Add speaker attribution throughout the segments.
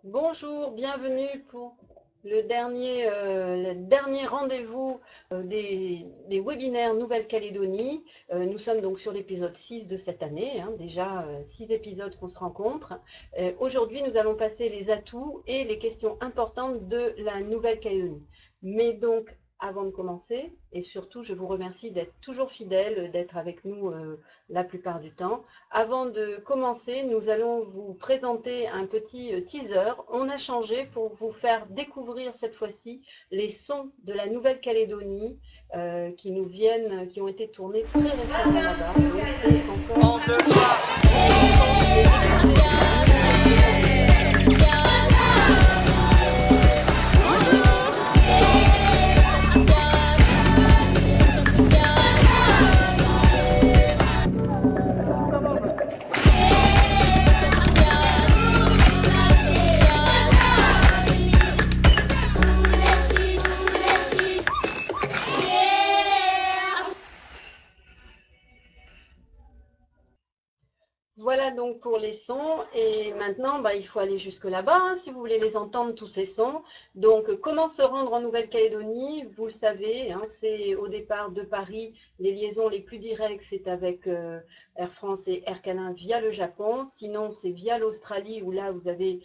Speaker 1: Bonjour, bienvenue pour le dernier rendez-vous des webinaires Nouvelle-Calédonie. Nous sommes donc sur l'épisode 6 de cette année, hein, déjà 6 épisodes qu'on se rencontre. Aujourd'hui, nous allons passer les atouts et les questions importantes de la Nouvelle-Calédonie. Mais donc, avant de commencer, et surtout, je vous remercie d'être toujours fidèles, d'être avec nous la plupart du temps. Avant de commencer, nous allons vous présenter un petit teaser. On a changé pour vous faire découvrir cette fois-ci les sons de la Nouvelle-Calédonie qui nous viennent, qui ont été tournés très récemment là-bas. Donc c'est encore Voilà donc pour les sons et maintenant il faut aller jusque là-bas hein, si vous voulez les entendre tous ces sons. Donc comment se rendre en Nouvelle-Calédonie? Vous le savez, hein, c'est au départ de Paris, les liaisons les plus directes c'est avec Air France et Air Canada via le Japon. Sinon c'est via l'Australie où là vous avez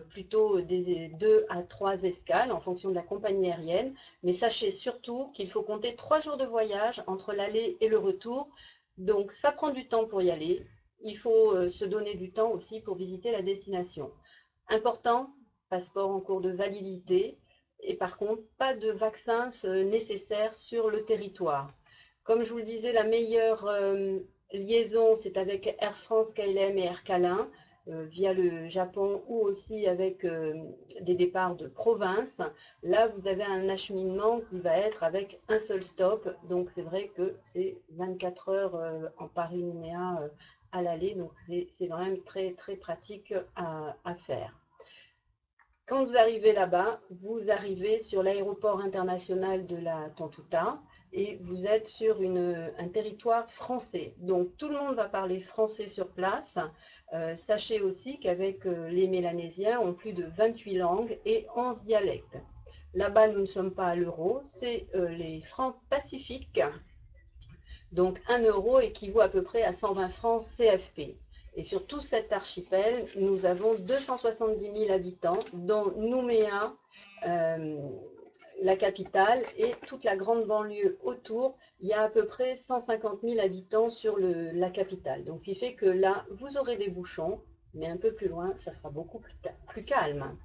Speaker 1: plutôt des 2 à 3 escales en fonction de la compagnie aérienne. Mais sachez surtout qu'il faut compter 3 jours de voyage entre l'aller et le retour. Donc ça prend du temps pour y aller. Il faut se donner du temps aussi pour visiter la destination. Important, passeport en cours de validité et par contre, pas de vaccins nécessaires sur le territoire. Comme je vous le disais, la meilleure liaison, c'est avec Air France, KLM et Air Calin via le Japon ou aussi avec des départs de province. Là, vous avez un acheminement qui va être avec un seul stop. Donc, c'est vrai que c'est 24 heures en Paris-Nouméa à l'aller. Donc, c'est quand même très, très pratique à faire. Quand vous arrivez là-bas, vous arrivez sur l'aéroport international de la Tontouta et vous êtes sur un territoire français. Donc tout le monde va parler français sur place. Sachez aussi qu'avec les Mélanésiens, ont plus de 28 langues et 11 dialectes. Là-bas, nous ne sommes pas à l'euro, c'est les francs pacifiques. Donc 1 euro équivaut à peu près à 120 francs CFP. Et sur tout cet archipel, nous avons 270 000 habitants, dont Nouméa, la capitale, et toute la grande banlieue autour. Il y a à peu près 150 000 habitants sur la capitale. Donc, ce qui fait que là, vous aurez des bouchons, mais un peu plus loin, ça sera beaucoup plus calme.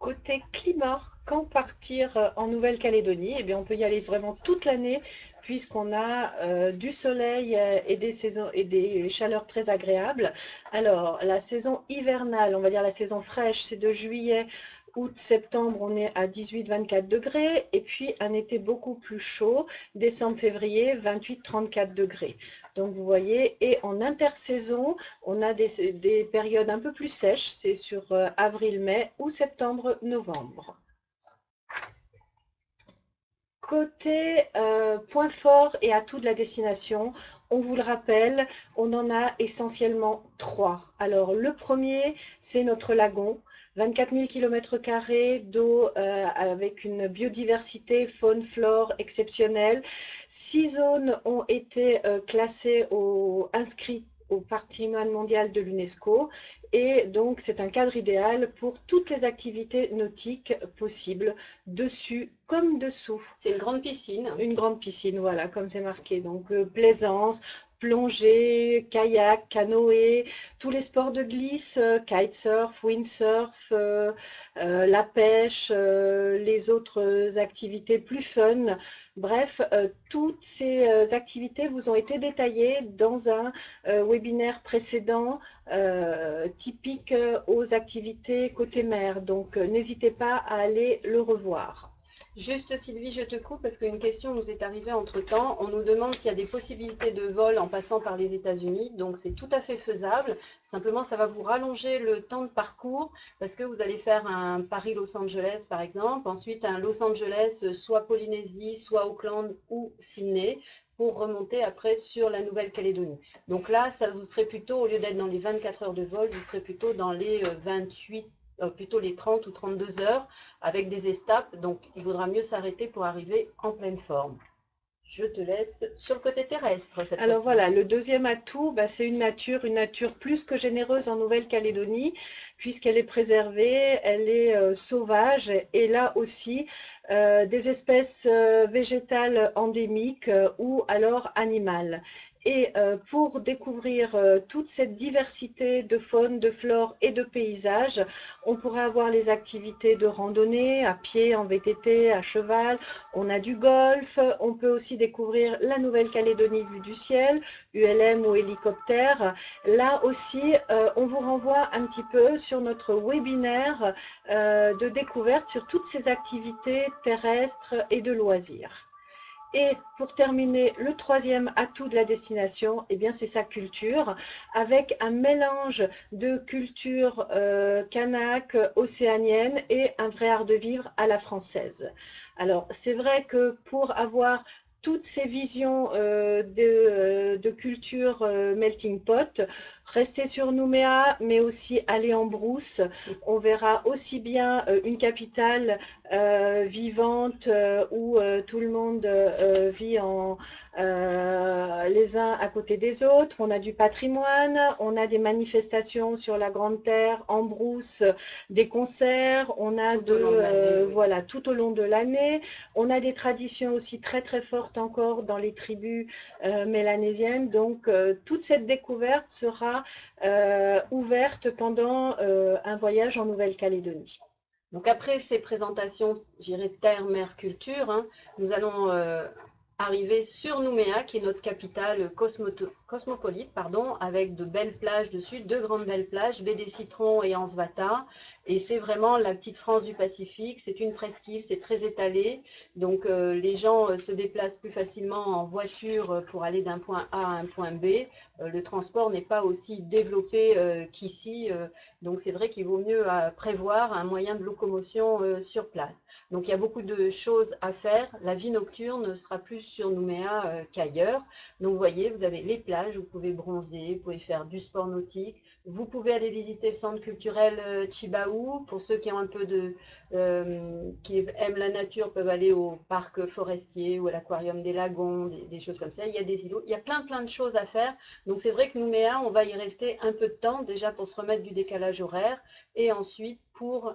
Speaker 2: Côté climat, quand partir en Nouvelle-Calédonie? Eh bien, on peut y aller vraiment toute l'année puisqu'on a du soleil et des saisons et des chaleurs très agréables. Alors, la saison hivernale, on va dire la saison fraîche, c'est de juillet, août, septembre, on est à 18-24 degrés. Et puis, un été beaucoup plus chaud, décembre, février, 28-34 degrés. Donc, vous voyez, et en intersaison, on a des périodes un peu plus sèches, c'est sur avril-mai ou septembre-novembre. Côté points forts et atouts de la destination, on vous le rappelle, on en a essentiellement 3. Alors le premier, c'est notre lagon. 24 000 km² d'eau avec une biodiversité faune-flore exceptionnelle. 6 zones ont été inscrites au patrimoine mondial de l'UNESCO et donc c'est un cadre idéal pour toutes les activités nautiques possibles, dessus comme dessous.
Speaker 1: C'est une grande piscine.
Speaker 2: Une grande piscine, voilà, comme c'est marqué. Donc plaisance, plongée, kayak, canoë, tous les sports de glisse, kitesurf, windsurf, la pêche, les autres activités plus fun. Bref, toutes ces activités vous ont été détaillées dans un webinaire précédent typique aux activités côté mer. Donc n'hésitez pas à aller le revoir.
Speaker 1: Juste Sylvie, je te coupe parce qu'une question nous est arrivée entre-temps. On nous demande s'il y a des possibilités de vol en passant par les États-Unis. Donc c'est tout à fait faisable. Simplement, ça va vous rallonger le temps de parcours parce que vous allez faire un Paris-Los Angeles par exemple. Ensuite, un Los Angeles, soit Polynésie, soit Auckland ou Sydney. pour remonter après sur la Nouvelle-Calédonie. Donc là, ça vous serait plutôt, au lieu d'être dans les 24 heures de vol, vous serez plutôt dans les 28, plutôt les 30 ou 32 heures avec des étapes. Donc il vaudra mieux s'arrêter pour arriver en pleine forme. Je te laisse sur le côté terrestre cette
Speaker 2: Alors
Speaker 1: fois-ci.
Speaker 2: voilà, le deuxième atout, c'est une nature plus que généreuse en Nouvelle-Calédonie, puisqu'elle est préservée, elle est sauvage, et là aussi, des espèces végétales endémiques ou alors animales. Et pour découvrir toute cette diversité de faune, de flore et de paysages, on pourra avoir les activités de randonnée à pied, en VTT, à cheval. On a du golf, on peut aussi découvrir la Nouvelle-Calédonie vue du ciel, ULM ou hélicoptère. Là aussi, on vous renvoie un petit peu sur notre webinaire de découverte sur toutes ces activités terrestres et de loisirs. Et pour terminer, le troisième atout de la destination, c'est sa culture, avec un mélange de culture kanak, océanienne et un vrai art de vivre à la française. Alors, c'est vrai que pour avoir toutes ces visions de culture melting pot, rester sur Nouméa, mais aussi aller en brousse. On verra aussi bien une capitale vivante où tout le monde vit les uns à côté des autres. On a du patrimoine, on a des manifestations sur la Grande Terre, en brousse, des concerts, on a voilà, tout au long de l'année. On a des traditions aussi très très fortes encore dans les tribus mélanésiennes. Donc toute cette découverte sera ouverte pendant un voyage en Nouvelle-Calédonie.
Speaker 1: Donc après ces présentations, j'irai terre, mer, culture, hein, nous allons arriver sur Nouméa, qui est notre capitale cosmopolite, avec de belles plages dessus, deux grandes belles plages, Baie des Citrons et Ansvata. Et c'est vraiment la petite France du Pacifique, c'est une presqu'île, c'est très étalé. Donc les gens se déplacent plus facilement en voiture pour aller d'un point A à un point B. Le transport n'est pas aussi développé qu'ici. Donc c'est vrai qu'il vaut mieux prévoir un moyen de locomotion sur place. Donc il y a beaucoup de choses à faire. La vie nocturne sera plus sur Nouméa qu'ailleurs. Donc vous voyez, vous avez les plages, vous pouvez bronzer, vous pouvez faire du sport nautique. Vous pouvez aller visiter le centre culturel Chibaou. Pour ceux qui ont un peu qui aiment la nature, peuvent aller au parc forestier ou à l'aquarium des Lagons, des choses comme ça. Il y a des îlots, il y a plein de choses à faire. Donc c'est vrai que Nouméa, on va y rester un peu de temps, déjà pour se remettre du décalage horaire et ensuite pour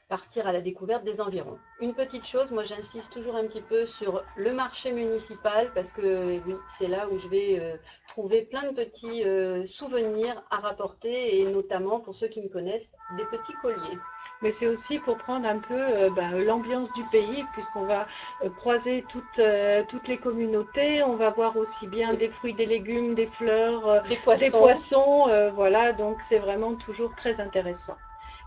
Speaker 1: partir à la découverte des environs. Une petite chose, moi j'insiste toujours un petit peu sur le marché municipal parce que oui, c'est là où je vais trouver plein de petits souvenirs à rapporter et notamment pour ceux qui me connaissent, des petits colliers.
Speaker 2: Mais c'est aussi pour prendre un peu l'ambiance du pays, puisqu'on va croiser toutes les communautés, on va voir aussi bien des fruits, des légumes, des fleurs, des poissons, voilà, donc c'est vraiment toujours très intéressant.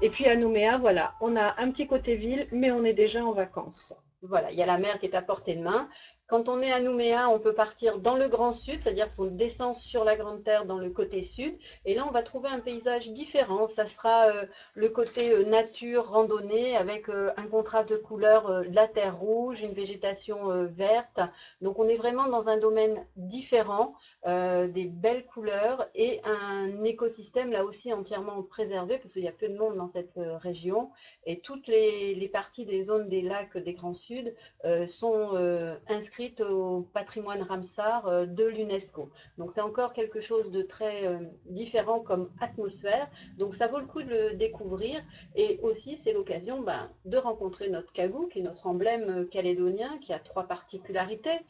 Speaker 2: Et puis à Nouméa, voilà, on a un petit côté ville, mais on est déjà en vacances.
Speaker 1: Voilà, il y a la mer qui est à portée de main. Quand on est à Nouméa, on peut partir dans le Grand Sud, c'est-à-dire qu'on descend sur la Grande Terre dans le côté sud. Et là, on va trouver un paysage différent. Ça sera le côté nature, randonnée, avec un contraste de couleurs, de la terre rouge, une végétation verte. Donc, on est vraiment dans un domaine différent, des belles couleurs et un écosystème là aussi entièrement préservé, parce qu'il y a peu de monde dans cette région. Et toutes les parties des zones des lacs des Grands Sud sont inscrites au patrimoine Ramsar de l'UNESCO. Donc c'est encore quelque chose de très différent comme atmosphère. Donc ça vaut le coup de le découvrir. Et aussi c'est l'occasion de rencontrer notre Kagou, qui est notre emblème calédonien, qui a trois particularités,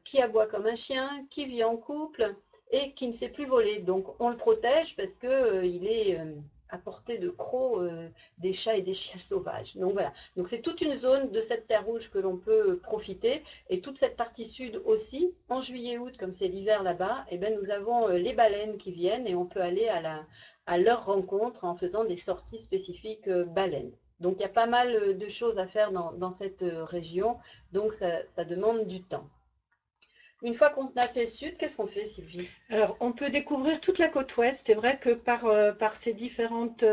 Speaker 1: qui aboie comme un chien, qui vit en couple et qui ne sait plus voler. Donc on le protège parce qu'il est à portée de crocs des chats et des chiens sauvages. Donc voilà, donc c'est toute une zone de cette terre rouge que l'on peut profiter et toute cette partie sud aussi. En juillet-août, comme c'est l'hiver là-bas, nous avons les baleines qui viennent et on peut aller à leur rencontre en faisant des sorties spécifiques baleines. Donc il y a pas mal de choses à faire dans cette région, donc ça demande du temps. Une fois qu'on a fait sud, qu'est-ce qu'on fait, Sylvie?
Speaker 2: Alors, on peut découvrir toute la côte ouest. C'est vrai que par ces différentes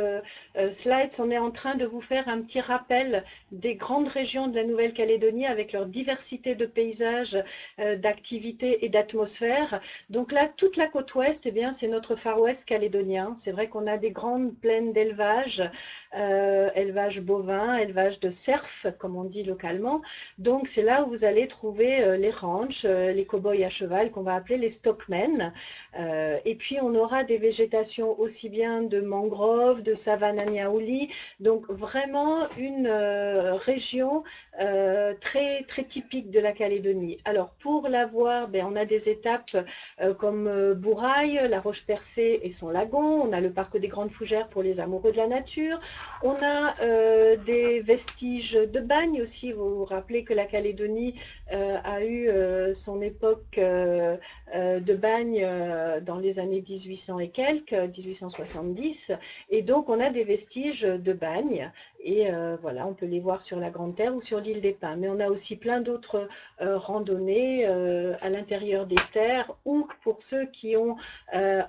Speaker 2: slides, on est en train de vous faire un petit rappel des grandes régions de la Nouvelle-Calédonie avec leur diversité de paysages, d'activités et d'atmosphères. Donc là, toute la côte ouest, eh bien, c'est notre Far West calédonien. C'est vrai qu'on a des grandes plaines d'élevage, élevage bovin, élevage de cerf, comme on dit localement. Donc, c'est là où vous allez trouver les ranchs, les cow-boys à cheval qu'on va appeler les stockmen. Et puis, on aura des végétations aussi bien de mangroves, de savane à niaouli. Donc, vraiment une région très, très typique de la Calédonie. Alors, pour la voir, ben, on a des étapes comme Bourail, la Roche-Percée et son lagon. On a le parc des Grandes Fougères pour les amoureux de la nature. On a des vestiges de bagne aussi. Vous vous rappelez que la Calédonie a eu son époque de bagne dans les années 1800 et quelques, 1870. Et donc, on a des vestiges de bagne. Et voilà, on peut les voir sur la Grande Terre ou sur l'île des Pins. Mais on a aussi plein d'autres randonnées à l'intérieur des terres ou pour ceux qui ont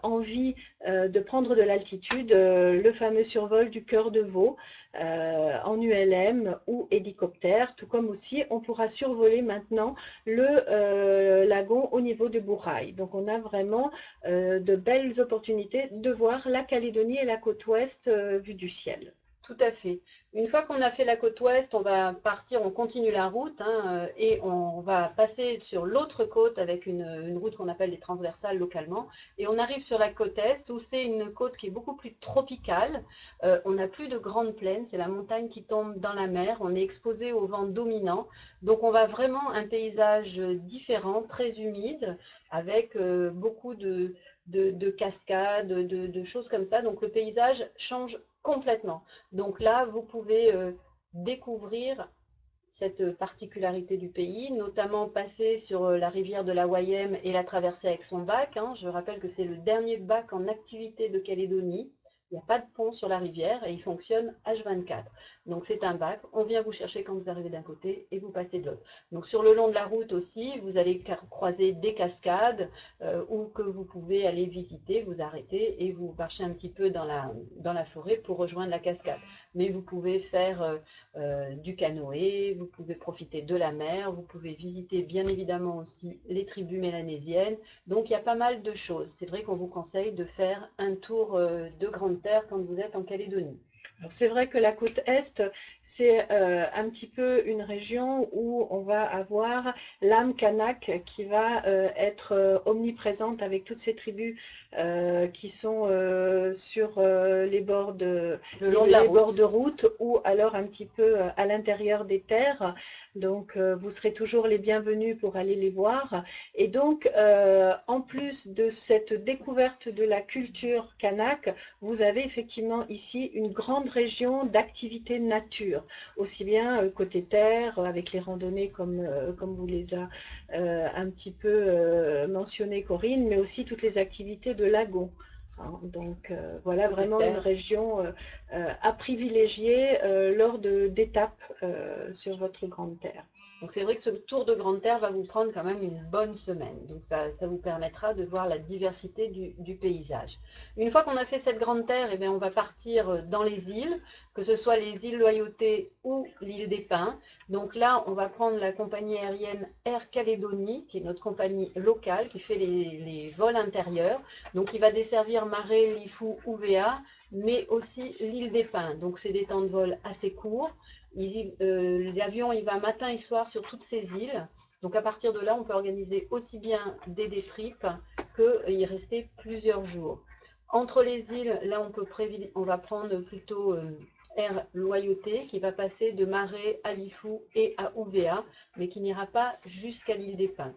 Speaker 2: envie de prendre de l'altitude, le fameux survol du Cœur de Veau en ULM ou hélicoptère, tout comme aussi on pourra survoler maintenant le lagon au niveau de Bourail. Donc on a vraiment de belles opportunités de voir la Calédonie et la côte ouest vue du ciel.
Speaker 1: Tout à fait. Une fois qu'on a fait la côte ouest, on va partir, on continue la route et on va passer sur l'autre côte avec une route qu'on appelle les transversales localement. Et on arrive sur la côte est où c'est une côte qui est beaucoup plus tropicale. On n'a plus de grandes plaines, c'est la montagne qui tombe dans la mer. On est exposé au vent dominant. Donc on va vraiment un paysage différent, très humide, avec beaucoup de cascades, de choses comme ça. Donc le paysage change complètement. Donc là, vous pouvez découvrir cette particularité du pays, notamment passer sur la rivière de la Wayem et la traverser avec son bac. Je rappelle que c'est le dernier bac en activité de Calédonie. Il n'y a pas de pont sur la rivière et il fonctionne H24. Donc c'est un bac, on vient vous chercher quand vous arrivez d'un côté et vous passez de l'autre. Donc sur le long de la route aussi, vous allez croiser des cascades ou que vous pouvez aller visiter, vous arrêter et vous marcher un petit peu dans la forêt pour rejoindre la cascade. Mais vous pouvez faire du canoë, vous pouvez profiter de la mer, vous pouvez visiter bien évidemment aussi les tribus mélanésiennes. Donc il y a pas mal de choses. C'est vrai qu'on vous conseille de faire un tour de grande terre quand vous êtes en Calédonie.
Speaker 2: C'est vrai que la côte Est, c'est un petit peu une région où on va avoir l'âme kanak qui va être omniprésente avec toutes ces tribus qui sont sur les bords bords de route ou alors un petit peu à l'intérieur des terres. Donc, vous serez toujours les bienvenus pour aller les voir. Et donc, en plus de cette découverte de la culture kanak, vous avez effectivement ici une grande région d'activité nature, aussi bien côté terre, avec les randonnées comme vous les a un petit peu mentionné Corinne, mais aussi toutes les activités de lagon. Donc voilà vraiment une région à privilégier lors d'étapes sur votre grande terre.
Speaker 1: Donc c'est vrai que ce tour de grande terre va vous prendre quand même une bonne semaine. Donc ça vous permettra de voir la diversité du paysage. Une fois qu'on a fait cette grande terre, eh bien, on va partir dans les îles, que ce soit les îles Loyauté ou l'île des Pins. Donc là, on va prendre la compagnie aérienne Air Calédonie, qui est notre compagnie locale, qui fait les vols intérieurs. Donc il va desservir Maré, Lifou, Ouvéa, mais aussi l'île des Pins. Donc c'est des temps de vol assez courts. L'avion il va matin et soir sur toutes ces îles. Donc à partir de là, on peut organiser aussi bien des day trips que y rester plusieurs jours. Entre les îles, là on va prendre plutôt Air Loyauté qui va passer de Maré à Lifou et à Ouvéa, mais qui n'ira pas jusqu'à l'île des Pins.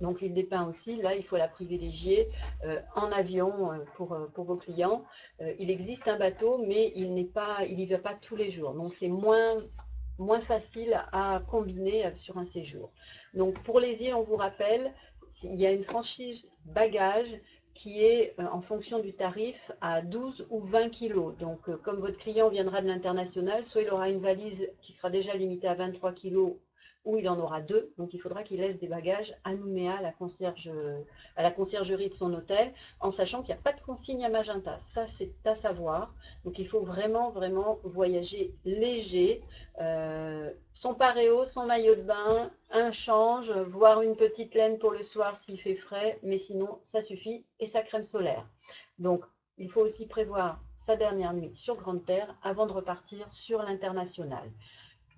Speaker 1: Donc l'île des Pins aussi, là, il faut la privilégier en avion pour vos clients. Il existe un bateau, mais il n'y va pas tous les jours. Donc c'est moins facile à combiner sur un séjour. Donc pour les îles, on vous rappelle, il y a une franchise bagage qui est en fonction du tarif à 12 ou 20 kilos. Donc comme votre client viendra de l'international, soit il aura une valise qui sera déjà limitée à 23 kilos où il en aura 2. Donc il faudra qu'il laisse des bagages à Nouméa, à la conciergerie de son hôtel, en sachant qu'il n'y a pas de consigne à Magenta. Ça, c'est à savoir. Donc il faut vraiment, vraiment voyager léger. Son paréo, son maillot de bain, un change, voire une petite laine pour le soir s'il fait frais, mais sinon ça suffit, et sa crème solaire. Donc il faut aussi prévoir sa dernière nuit sur Grande Terre avant de repartir sur l'international.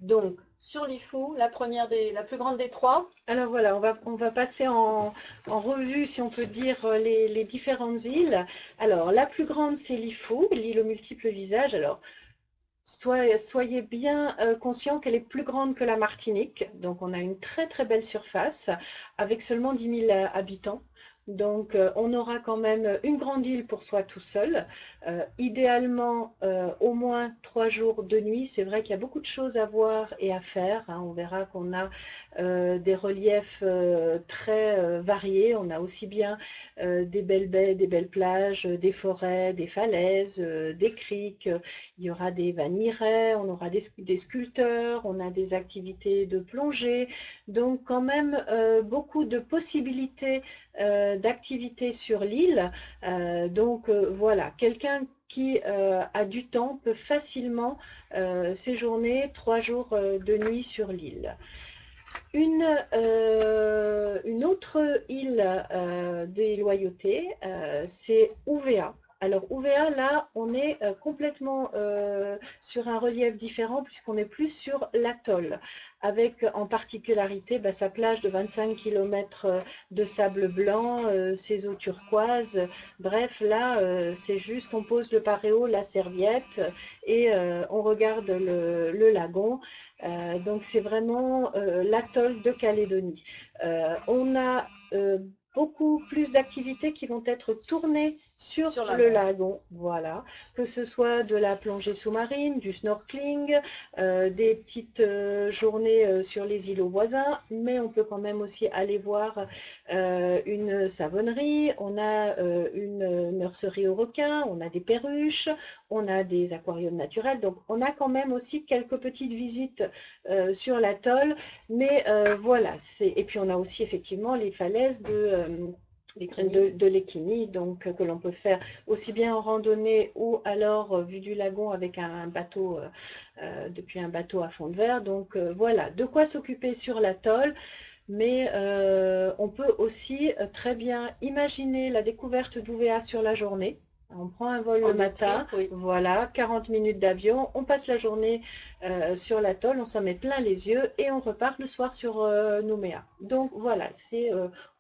Speaker 1: Donc, sur l'IFU, la plus grande des 3.
Speaker 2: Alors voilà, on va passer en revue, si on peut dire, les différentes îles. Alors, la plus grande, c'est l'IFU, l'île aux multiples visages. Alors, soyez bien conscients qu'elle est plus grande que la Martinique. Donc, on a une très très belle surface avec seulement 10 000 habitants. Donc, on aura quand même une grande île pour soi tout seul. Idéalement, au moins 3 jours de nuit. C'est vrai qu'il y a beaucoup de choses à voir et à faire, hein. On verra qu'on a des reliefs très variés. On a aussi bien des belles baies, des belles plages, des forêts, des falaises, des criques. Il y aura des vanirets, on aura des sculpteurs, on a des activités de plongée. Donc, quand même, beaucoup de possibilités d'activités sur l'île. Voilà, quelqu'un qui a du temps peut facilement séjourner 3 jours de nuit sur l'île. Une autre île des loyautés, c'est Ouvéa. Alors Ouvéa, là, on est complètement sur un relief différent puisqu'on est plus sur l'atoll, avec en particularité sa plage de 25 km de sable blanc, ses eaux turquoises. Bref, là, c'est juste, on pose le paréo, la serviette et on regarde le lagon. Donc c'est vraiment l'atoll de Calédonie. On a beaucoup plus d'activités qui vont être tournées sur le lagon, voilà, que ce soit de la plongée sous-marine, du snorkeling, des petites journées sur les îlots voisins, mais on peut quand même aussi aller voir une savonnerie, on a une nurserie aux requins, on a des perruches, on a des aquariums naturels, donc on a quand même aussi quelques petites visites sur l'atoll, mais voilà, et puis on a aussi effectivement les falaises de l'Ekini, donc que l'on peut faire aussi bien en randonnée ou alors vue du lagon avec un bateau, depuis un bateau à fond de verre. Donc voilà, de quoi s'occuper sur l'atoll. Mais on peut aussi très bien imaginer la découverte d'Ouvéa sur la journée. On prend un vol le matin,
Speaker 1: oui.
Speaker 2: Voilà, 40 minutes d'avion, on passe la journée sur l'atoll, on s'en met plein les yeux et on repart le soir sur Nouméa. Donc voilà, c'est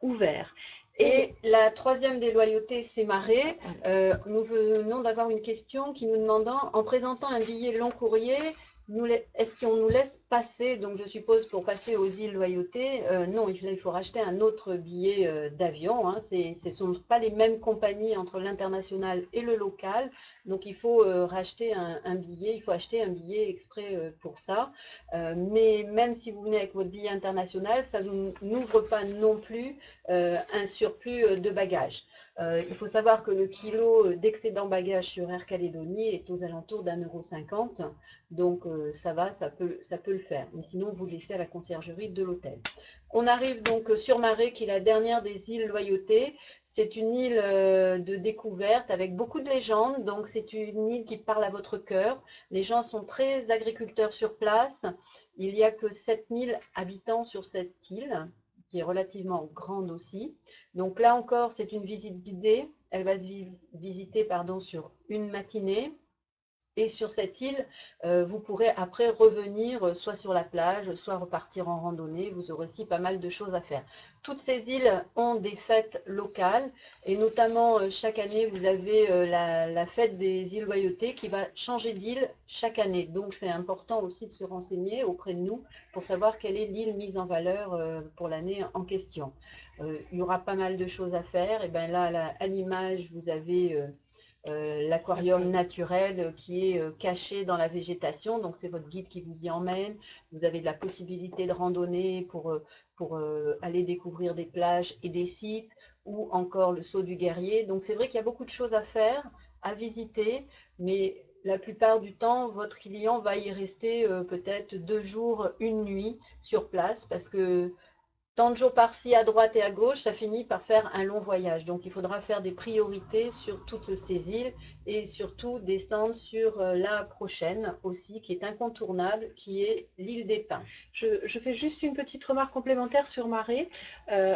Speaker 2: ouvert.
Speaker 1: Et la troisième des loyautés, c'est Marée. Nous venons d'avoir une question qui nous demandant, en présentant un billet long courrier, est-ce qu'on nous laisse passer, donc je suppose pour passer aux îles Loyauté, non, il faut racheter un autre billet d'avion, hein. Ce ne sont pas les mêmes compagnies entre l'international et le local, donc il faut racheter un billet, il faut acheter un billet exprès pour ça. Mais même si vous venez avec votre billet international, ça n'ouvre pas non plus un surplus de bagages. Il faut savoir que le kilo d'excédent bagages sur Air Calédonie est aux alentours d'1,50 €. Donc ça va, ça peut le faire. Mais sinon, vous laissez à la conciergerie de l'hôtel. On arrive donc sur Marée, qui est la dernière des îles Loyauté. C'est une île de découverte avec beaucoup de légendes. Donc c'est une île qui parle à votre cœur. Les gens sont très agriculteurs sur place. Il n'y a que 7000 habitants sur cette île, qui est relativement grande aussi. Donc là encore, c'est une visite guidée. Elle va se visiter sur une matinée. Et sur cette île, vous pourrez après revenir soit sur la plage, soit repartir en randonnée. Vous aurez aussi pas mal de choses à faire. Toutes ces îles ont des fêtes locales et notamment chaque année, vous avez la fête des îles Loyauté qui va changer d'île chaque année. Donc c'est important aussi de se renseigner auprès de nous pour savoir quelle est l'île mise en valeur pour l'année en question. Il y aura pas mal de choses à faire. Et bien là, à l'image, vous avez l'aquarium naturel qui est caché dans la végétation. Donc c'est votre guide qui vous y emmène. Vous avez de la possibilité de randonner pour aller découvrir des plages et des sites, ou encore le saut du guerrier. Donc c'est vrai qu'il y a beaucoup de choses à faire, à visiter, mais la plupart du temps, votre client va y rester peut-être 2 jours, 1 nuit sur place parce que tant de jours par-ci à droite et à gauche, ça finit par faire un long voyage. Donc il faudra faire des priorités sur toutes ces îles et surtout descendre sur la prochaine aussi, qui est incontournable, qui est l'île des Pins.
Speaker 2: Je fais juste une petite remarque complémentaire sur Marée.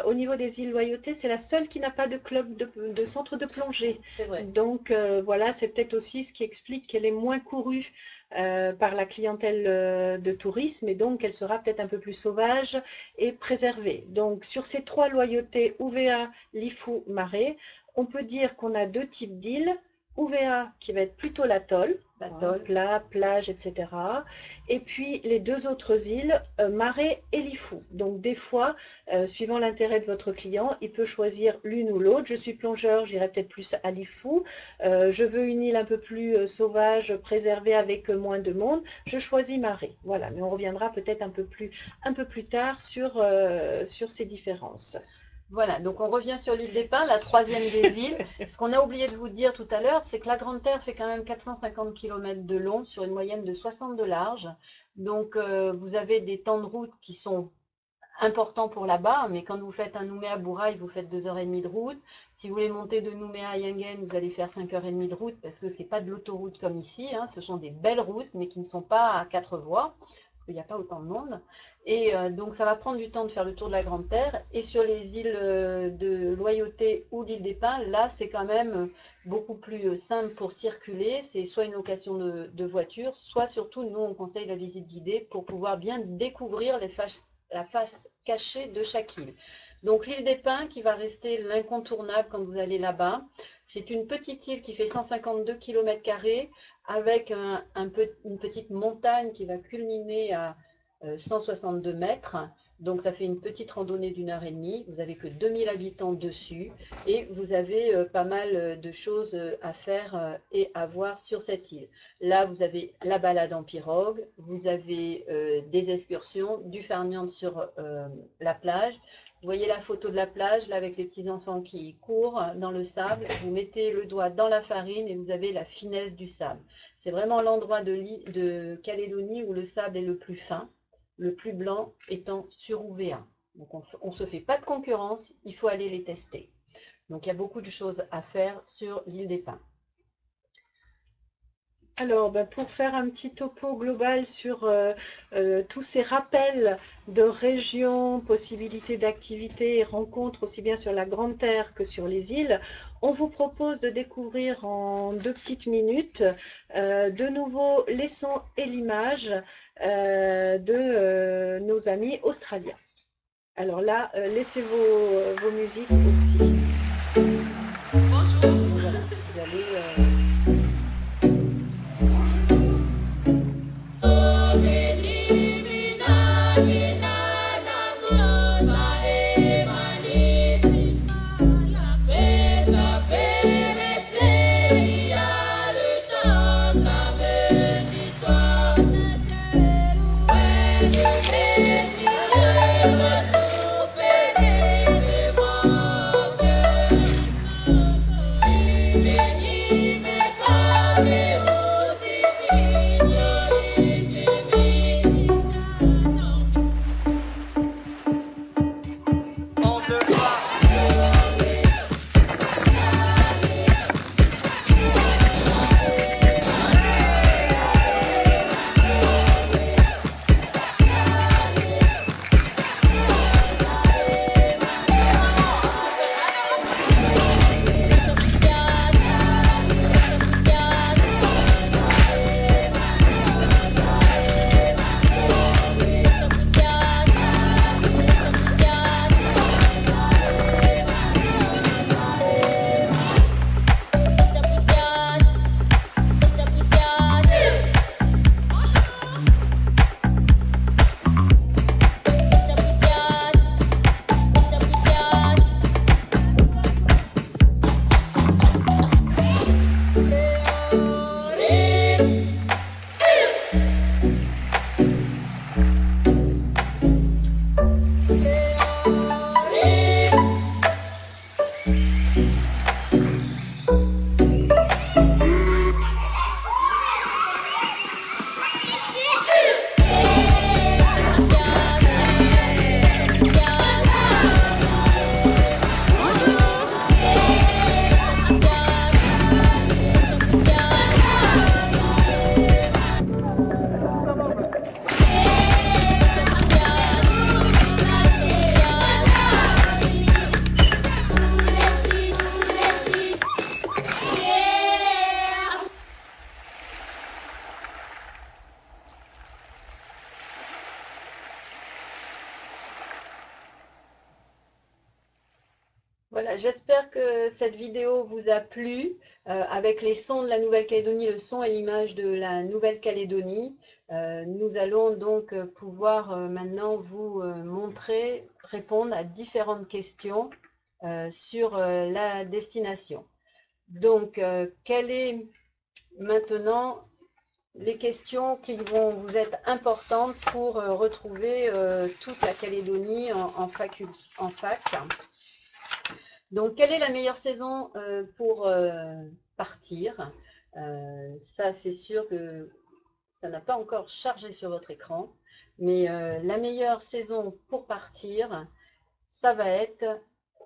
Speaker 2: Au niveau des îles Loyauté, c'est la seule qui n'a pas de club de centre de plongée.
Speaker 1: C'est vrai.
Speaker 2: Donc voilà, c'est peut-être aussi ce qui explique qu'elle est moins courue par la clientèle de tourisme et donc elle sera peut-être un peu plus sauvage et préservée. Donc sur ces 3 loyautés, UVA, Lifou, Marée, on peut dire qu'on a 2 types d'îles. UVA qui va être plutôt l'atoll, plat, plage, etc. Et puis les 2 autres îles, Marée et Lifou. Donc des fois, suivant l'intérêt de votre client, il peut choisir l'une ou l'autre. Je suis plongeur, j'irai peut-être plus à Lifou. Je veux une île un peu plus sauvage, préservée avec moins de monde. Je choisis Marée. Voilà, mais on reviendra peut-être un peu plus tard sur ces différences.
Speaker 1: Voilà, donc on revient sur l'île des Pins, la 3e des îles. Ce qu'on a oublié de vous dire tout à l'heure, c'est que la Grande Terre fait quand même 450 km de long sur une moyenne de 60 de large. Donc vous avez des temps de route qui sont importants pour là-bas, mais quand vous faites un Nouméa-Bourail, vous faites 2h30 de route. Si vous voulez monter de Nouméa à Yengen, vous allez faire 5h30 de route parce que ce n'est pas de l'autoroute comme ici. Hein, ce sont des belles routes, mais qui ne sont pas à 4 voies. Parce qu'il n'y a pas autant de monde. Et donc, ça va prendre du temps de faire le tour de la Grande Terre. Et sur les îles de Loyauté ou l'île des Pins, là, c'est quand même beaucoup plus simple pour circuler. C'est soit une location de voiture, soit surtout, nous, on conseille la visite guidée pour pouvoir bien découvrir la face cachée de chaque île. Donc, l'île des Pins qui va rester l'incontournable quand vous allez là-bas. C'est une petite île qui fait 152 km² avec une petite montagne qui va culminer à 162 mètres. Donc ça fait une petite randonnée d'1h30. Vous n'avez que 2000 habitants dessus et vous avez pas mal de choses à faire et à voir sur cette île. Là, vous avez la balade en pirogue, vous avez des excursions, du farniente sur la plage. Vous voyez la photo de la plage, là, avec les petits-enfants qui courent dans le sable. Vous mettez le doigt dans la farine et vous avez la finesse du sable. C'est vraiment l'endroit de Calédonie où le sable est le plus fin, le plus blanc étant sur UVA. Donc, on ne se fait pas de concurrence, il faut aller les tester. Donc, il y a beaucoup de choses à faire sur l'île des Pins.
Speaker 2: Alors, pour faire un petit topo global sur tous ces rappels de régions, possibilités d'activités et rencontres, aussi bien sur la Grande Terre que sur les îles, on vous propose de découvrir en 2 petites minutes de nouveau les sons et l'image de nos amis australiens. Alors là, laissez vos musiques aussi.
Speaker 1: Bonjour. Voilà, vous allez... Voilà, j'espère que cette vidéo vous a plu, avec les sons de la Nouvelle-Calédonie, le son et l'image de la Nouvelle-Calédonie. Nous allons donc pouvoir maintenant vous montrer, répondre à différentes questions sur la destination. Donc, quelle est maintenant les questions qui vont vous être importantes pour retrouver toute la Calédonie en fac. Donc, quelle est la meilleure saison pour partir? Ça, c'est sûr que ça n'a pas encore chargé sur votre écran, mais la meilleure saison pour partir, ça va être,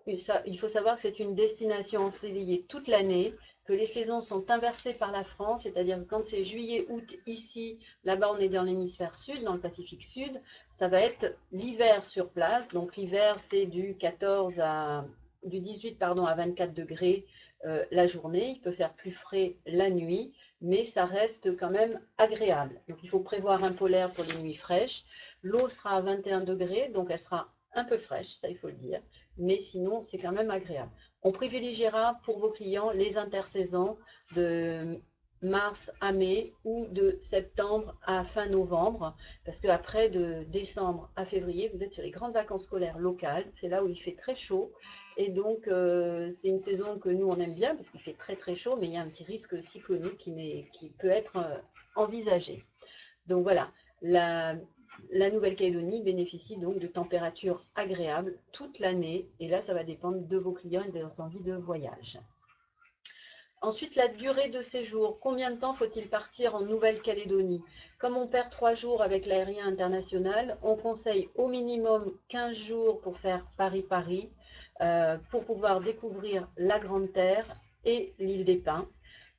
Speaker 1: il faut savoir que c'est une destination ensoleillée toute l'année, que les saisons sont inversées par la France, c'est-à-dire que quand c'est juillet-août ici, là-bas on est dans l'hémisphère sud, dans le Pacifique Sud, ça va être l'hiver sur place. Donc l'hiver c'est du 18 à 24 degrés la journée, il peut faire plus frais la nuit, mais ça reste quand même agréable. Donc il faut prévoir un polaire pour les nuits fraîches. L'eau sera à 21 degrés, donc elle sera un peu fraîche, ça il faut le dire, mais sinon c'est quand même agréable. On privilégiera pour vos clients les intersaisons de mars à mai ou de septembre à fin novembre, parce qu'après de décembre à février, vous êtes sur les grandes vacances scolaires locales, c'est là où il fait très chaud, et donc c'est une saison que nous on aime bien, parce qu'il fait très très chaud, mais il y a un petit risque cyclonique qui peut être envisagé. Donc voilà, la Nouvelle-Calédonie bénéficie donc de températures agréables toute l'année, et là ça va dépendre de vos clients et de leurs envies de voyage. Ensuite, la durée de séjour. Combien de temps faut-il partir en Nouvelle-Calédonie? Comme on perd 3 jours avec l'aérien international, on conseille au minimum 15 jours pour faire Paris-Paris, pour pouvoir découvrir la Grande Terre et l'île des Pins.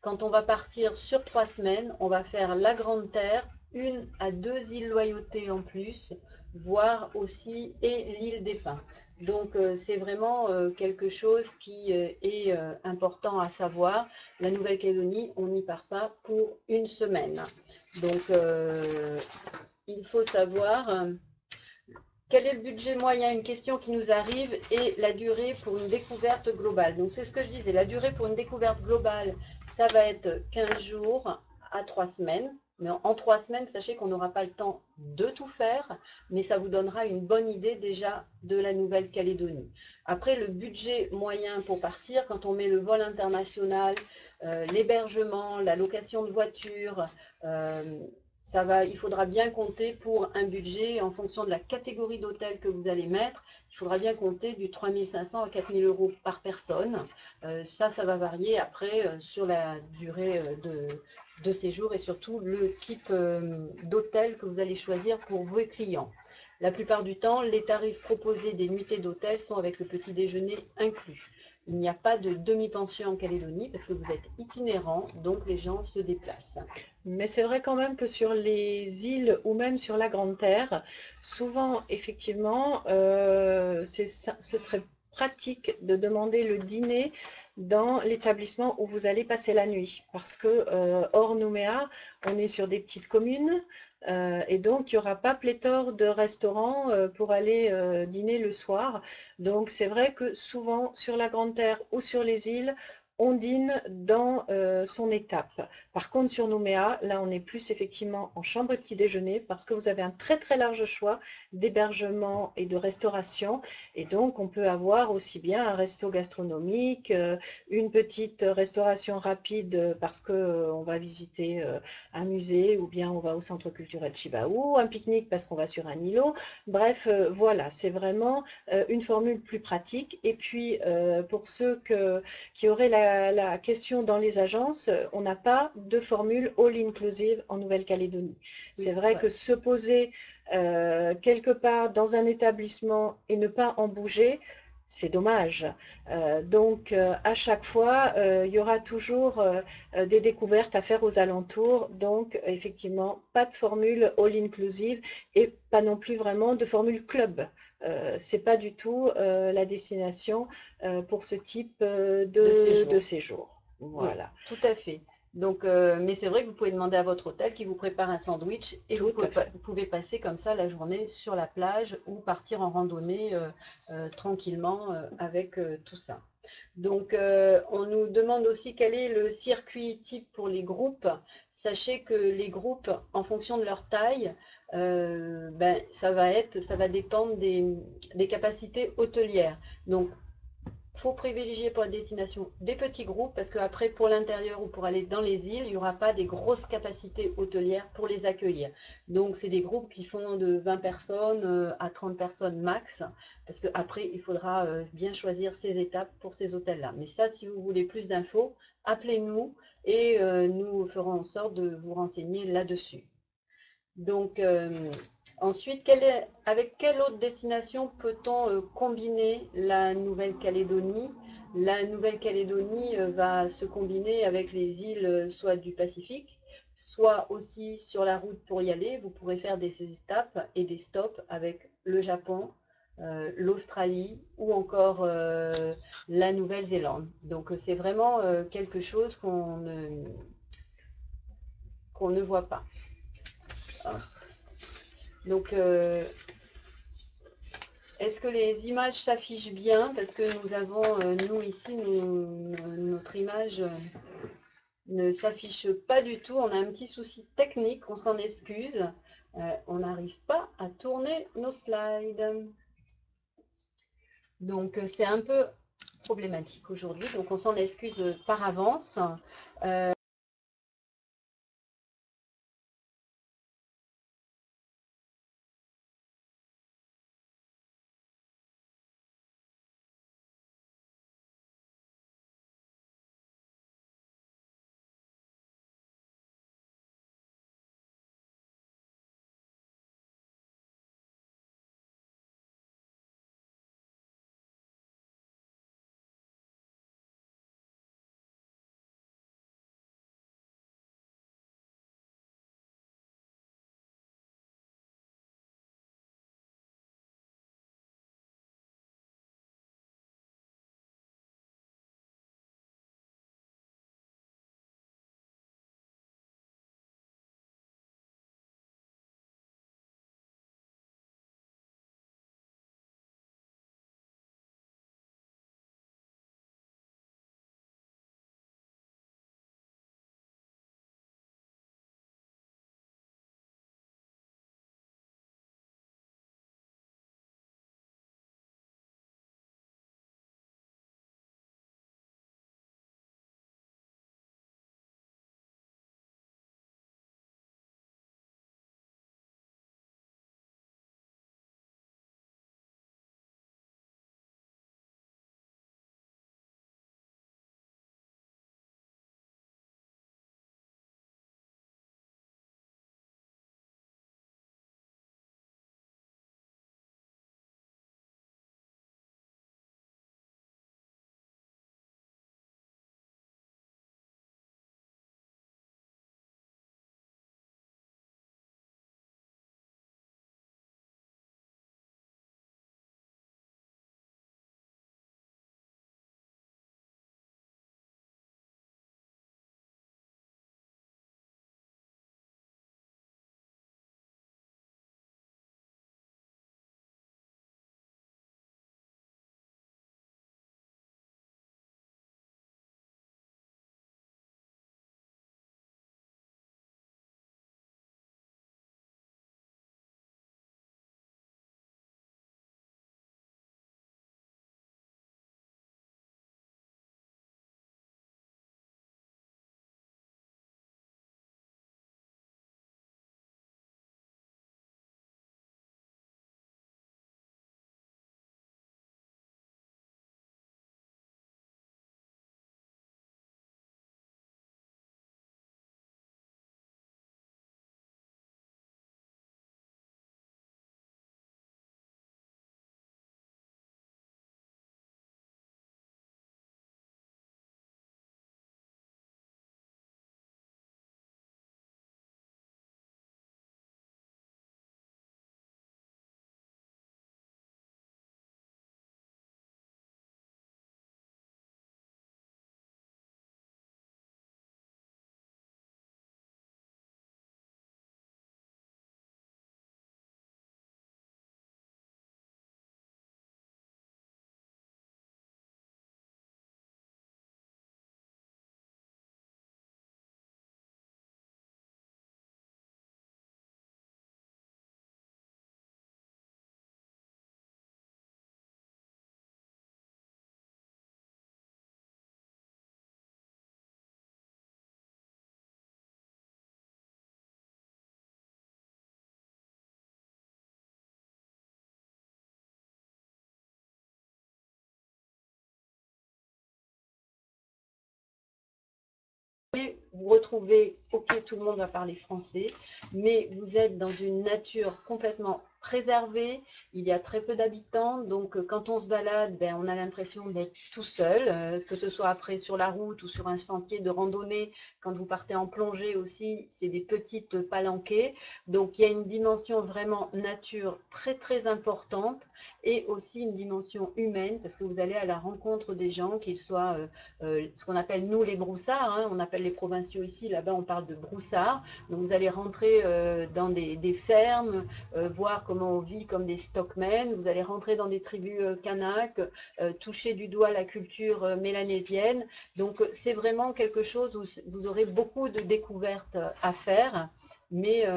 Speaker 1: Quand on va partir sur 3 semaines, on va faire la Grande Terre, 1 à 2 îles Loyauté en plus, voire aussi et l'île des Pins. Donc c'est vraiment quelque chose qui est important à savoir. La Nouvelle-Calédonie, on n'y part pas pour 1 semaine. Donc il faut savoir quel est le budget moyen, une question qui nous arrive, et la durée pour une découverte globale. Donc c'est ce que je disais, la durée pour une découverte globale, ça va être 15 jours à 3 semaines. Mais en 3 semaines, sachez qu'on n'aura pas le temps de tout faire, mais ça vous donnera une bonne idée déjà de la Nouvelle-Calédonie. Après, le budget moyen pour partir, quand on met le vol international, l'hébergement, la location de voiture, il faudra bien compter pour un budget en fonction de la catégorie d'hôtel que vous allez mettre. Il faudra bien compter du 3 500 à 4 000 € par personne. Ça va varier après sur la durée de séjour et surtout le type d'hôtel que vous allez choisir pour vos clients. La plupart du temps, les tarifs proposés des nuitées d'hôtel sont avec le petit déjeuner inclus. Il n'y a pas de demi-pension en Calédonie parce que vous êtes itinérant, donc les gens se déplacent.
Speaker 2: Mais c'est vrai quand même que sur les îles ou même sur la Grande Terre, souvent, effectivement, ce serait pratique de demander le dîner dans l'établissement où vous allez passer la nuit. Parce que hors Nouméa, on est sur des petites communes et donc il n'y aura pas pléthore de restaurants pour aller dîner le soir. Donc c'est vrai que souvent sur la Grande Terre ou sur les îles, on dîne dans son étape. Par contre, sur Nouméa, là, on est plus effectivement en chambre et petit déjeuner parce que vous avez un très très large choix d'hébergement et de restauration. Et donc, on peut avoir aussi bien un resto gastronomique, une petite restauration rapide parce qu'on va visiter un musée ou bien on va au centre culturel Chibaou, un pique-nique parce qu'on va sur un îlot. Bref, voilà, c'est vraiment une formule plus pratique. Et puis, pour ceux qui auraient la question dans les agences, on n'a pas de formule all-inclusive en Nouvelle-Calédonie. C'est vrai que se poser quelque part dans un établissement et ne pas en bouger, c'est dommage. Donc, à chaque fois, il y aura toujours des découvertes à faire aux alentours. Donc, effectivement, pas de formule all-inclusive et pas non plus vraiment de formule club. C'est pas du tout la destination pour ce type de séjour. Voilà.
Speaker 1: Oui, tout à fait. Donc, mais c'est vrai que vous pouvez demander à votre hôtel qui vous prépare un sandwich et
Speaker 2: Tout à fait.
Speaker 1: vous pouvez passer comme ça la journée sur la plage ou partir en randonnée tranquillement avec tout ça. Donc, on nous demande aussi quel est le circuit type pour les groupes. Sachez que les groupes, en fonction de leur taille, ben, ça va dépendre des capacités hôtelières. Donc, il faut privilégier pour la destination des petits groupes parce qu'après, pour l'intérieur ou pour aller dans les îles, il n'y aura pas des grosses capacités hôtelières pour les accueillir. Donc, c'est des groupes qui font de 20 personnes à 30 personnes max parce qu'après, il faudra bien choisir ces étapes pour ces hôtels-là. Mais ça, si vous voulez plus d'infos, appelez-nous et nous ferons en sorte de vous renseigner là-dessus. Donc, ensuite, avec quelle autre destination peut-on combiner la Nouvelle-Calédonie? La Nouvelle-Calédonie va se combiner avec les îles soit du Pacifique, soit aussi sur la route pour y aller. Vous pourrez faire des étapes et des stops avec le Japon, l'Australie ou encore la Nouvelle-Zélande. Donc, c'est vraiment quelque chose qu'on ne voit pas. Donc, est-ce que les images s'affichent bien? Parce que nous avons, nous ici, notre image ne s'affiche pas du tout. On a un petit souci technique, on s'en excuse. On n'arrive pas à tourner nos slides. Donc, c'est un peu problématique aujourd'hui. Donc, on s'en excuse par avance. vous retrouvez, ok, tout le monde va parler français, mais vous êtes dans une nature complètement préservée, il y a très peu d'habitants, donc quand on se balade, ben, on a l'impression d'être tout seul, que ce soit après sur la route ou sur un sentier de randonnée, quand vous partez en plongée aussi, c'est des petites palanquées, donc il y a une dimension vraiment nature très très importante, et aussi une dimension humaine, parce que vous allez à la rencontre des gens, qu'ils soient ce qu'on appelle nous les broussards, hein, on appelle les provinciaux ici, là-bas on parle de broussards, donc vous allez rentrer dans des fermes, voir comment on vit comme des stockmen, vous allez rentrer dans des tribus kanaks, toucher du doigt la culture mélanésienne, donc c'est vraiment quelque chose où vous aurez beaucoup de découvertes à faire, mais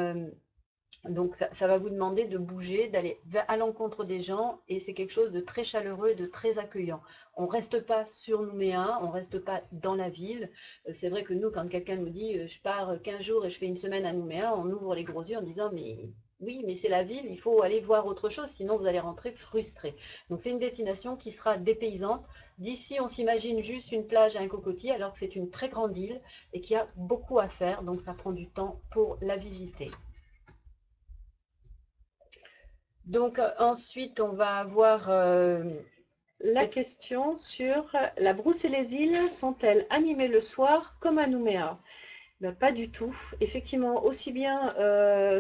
Speaker 1: donc ça va vous demander de bouger, d'aller à l'encontre des gens, et c'est quelque chose de très chaleureux et de très accueillant. On ne reste pas sur Nouméa, on ne reste pas dans la ville. C'est vrai que nous, quand quelqu'un nous dit je pars 15 jours et je fais une semaine à Nouméa, on ouvre les gros yeux en disant mais oui, mais c'est la ville, il faut aller voir autre chose, sinon vous allez rentrer frustré. Donc c'est une destination qui sera dépaysante. D'ici, on s'imagine juste une plage et un cocotier, alors que c'est une très grande île et qu'il y a beaucoup à faire, donc ça prend du temps pour la visiter. Donc ensuite, on va avoir
Speaker 2: la question sur la brousse et les îles sont-elles animées le soir comme à Nouméa? Ben, pas du tout. Effectivement, aussi bien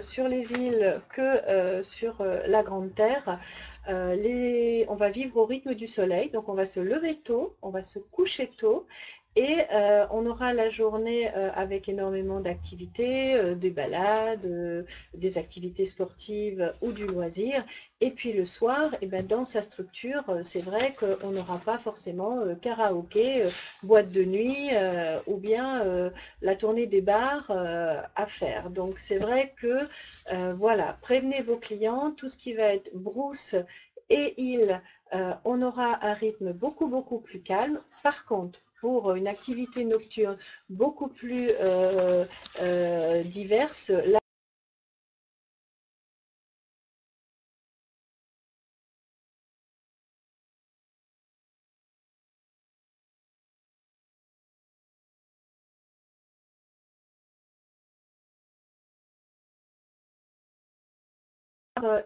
Speaker 2: sur les îles que sur la Grande Terre, on va vivre au rythme du soleil. Donc, on va se lever tôt, on va se coucher tôt. Et on aura la journée avec énormément d'activités, des balades, des activités sportives ou du loisir. Et puis le soir, eh ben, dans sa structure, c'est vrai qu'on n'aura pas forcément karaoké, boîte de nuit ou bien la tournée des bars à faire. Donc c'est vrai que voilà, prévenez vos clients, tout ce qui va être brousse et île, on aura un rythme beaucoup plus calme. Par contre, pour une activité nocturne beaucoup plus diverse, là,